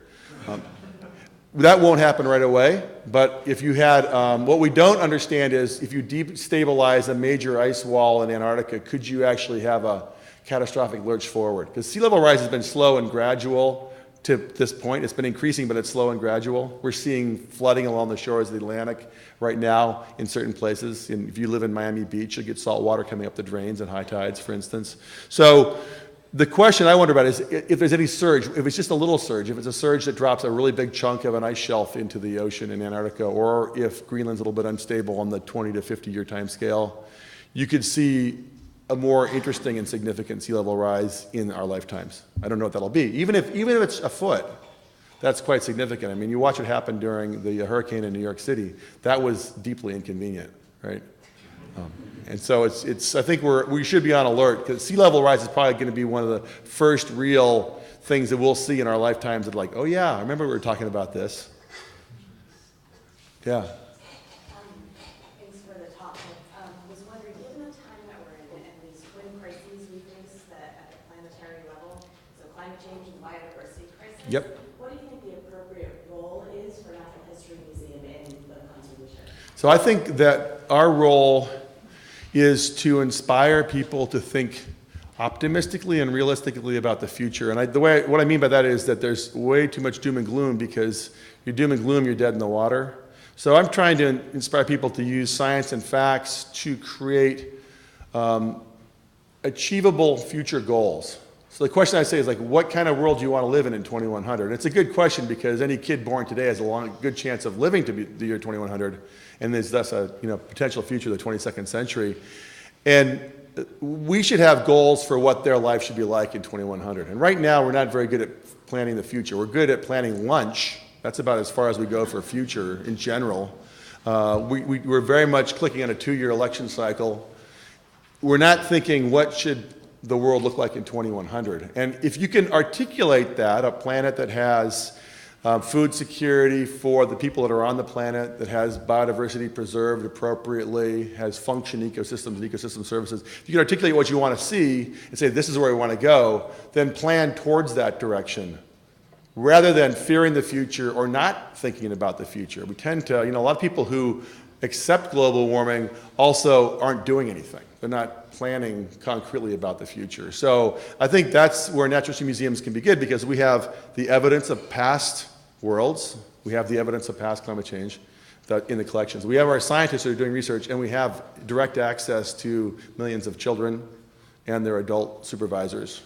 That won't happen right away, but if you had, what we don't understand is if you destabilize a major ice wall in Antarctica, could you actually have a catastrophic lurch forward? Because sea level rise has been slow and gradual to this point. It's been increasing, but it's slow and gradual. We're seeing flooding along the shores of the Atlantic right now in certain places. And if you live in Miami Beach, you'll get salt water coming up the drains at high tides, for instance. So the question I wonder about is if there's any surge, if it's just a little surge, if it's a surge that drops a really big chunk of an ice shelf into the ocean in Antarctica, or if Greenland's a little bit unstable on the 20 to 50 year time scale, you could see a more interesting and significant sea level rise in our lifetimes. I don't know what that'll be. Even if it's a foot, that's quite significant. I mean, you watch what happened during the hurricane in New York City. That was deeply inconvenient, right? And so I think we should be on alert, because sea level rise is probably going to be one of the first real things that we'll see in our lifetimes that like, oh yeah, I remember we were talking about this. Yeah. Thanks for the talk. I was wondering, given the time that we're in and these twin crises we face at the planetary level, so climate change and biodiversity crisis, Yep. what do you think the appropriate role is for Natural History Museum in the conservation? So I think that our role is to inspire people to think optimistically and realistically about the future. And what I mean by that is that there's way too much doom and gloom, because you're doom and gloom, you're dead in the water. So I'm trying to inspire people to use science and facts to create achievable future goals. So the question I say is, like, what kind of world do you want to live in 2100? And it's a good question, because any kid born today has a good chance of living to the year 2100, and there's thus a potential future of the 22nd century. And we should have goals for what their life should be like in 2100. And right now, we're not very good at planning the future. We're good at planning lunch. That's about as far as we go for future in general. We're very much clicking on a 2-year election cycle. We're not thinking, what should the world look like in 2100? And if you can articulate that, a planet that has food security for the people that are on the planet, that has biodiversity preserved appropriately, has function ecosystems and ecosystem services, if you can articulate what you want to see and say, this is where we want to go, then plan towards that direction, rather than fearing the future or not thinking about the future. We tend to, a lot of people who accept global warming also aren't doing anything. They're not planning concretely about the future. So I think that's where natural history museums can be good, because we have the evidence of past worlds, we have the evidence of past climate change in the collections. We have our scientists who are doing research, and we have direct access to millions of children and their adult supervisors.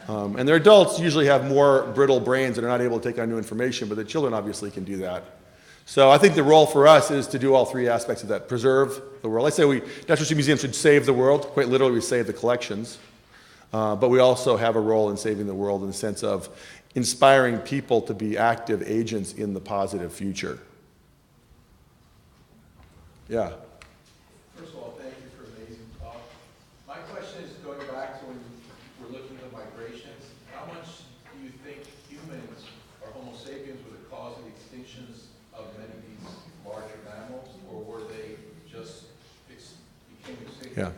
And their adults usually have more brittle brains and are not able to take on new information, but the children obviously can do that. So I think the role for us is to do all three aspects of that. Preserve the world. I say Natural History Museum should save the world. Quite literally, we save the collections. But we also have a role in saving the world in the sense of inspiring people to be active agents in the positive future. Yeah. First of all, thank you for an amazing talk. My question is, going back to when we're looking at migrations, how much do you think humans or Homo sapiens were the cause of the extinctions of many of these larger mammals, or were they just became extinct Yeah.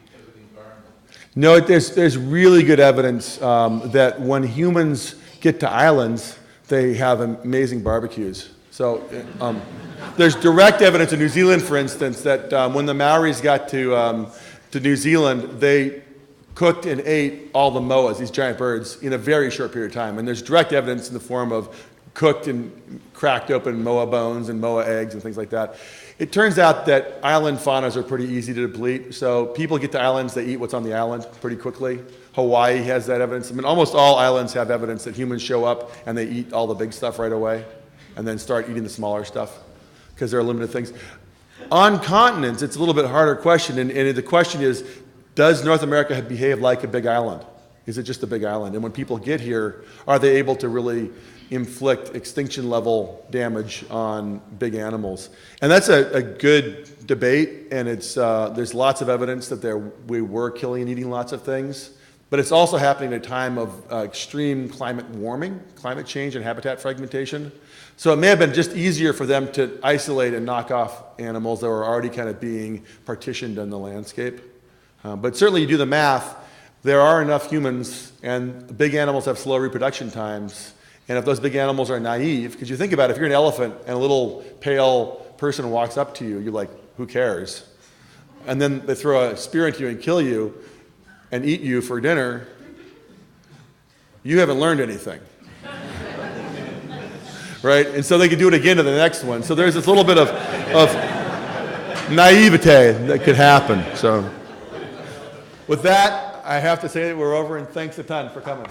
because of the environment? No, there's really good evidence that when humans get to islands, they have amazing barbecues. So there's direct evidence in New Zealand, for instance, that when the Maoris got to New Zealand, they cooked and ate all the moas, these giant birds, in a very short period of time. And there's direct evidence in the form of cooked and cracked open moa bones and moa eggs and things like that. It turns out that island faunas are pretty easy to deplete. So people get to islands, they eat what's on the island pretty quickly. Hawaii has that evidence. I mean, almost all islands have evidence that humans show up and they eat all the big stuff right away and then start eating the smaller stuff because there are limited things. On continents, it's a little bit harder question. And the question is, does North America behave like a big island? Is it just a big island? And when people get here, are they able to really inflict extinction level damage on big animals? And that's a good debate, and there's lots of evidence that we were killing and eating lots of things, but it's also happening at a time of extreme climate warming, climate change, and habitat fragmentation. So it may have been just easier for them to isolate and knock off animals that were already kind of being partitioned in the landscape. But certainly you do the math, there are enough humans, and big animals have slow reproduction times. And if those big animals are naive, because you think about it, if you're an elephant and a little pale person walks up to you, you're like, who cares? And then they throw a spear into you and kill you and eat you for dinner, you haven't learned anything. Right? And so they could do it again to the next one. So there's this little bit of naivete that could happen. So with that, I have to say that we're over, and thanks a ton for coming.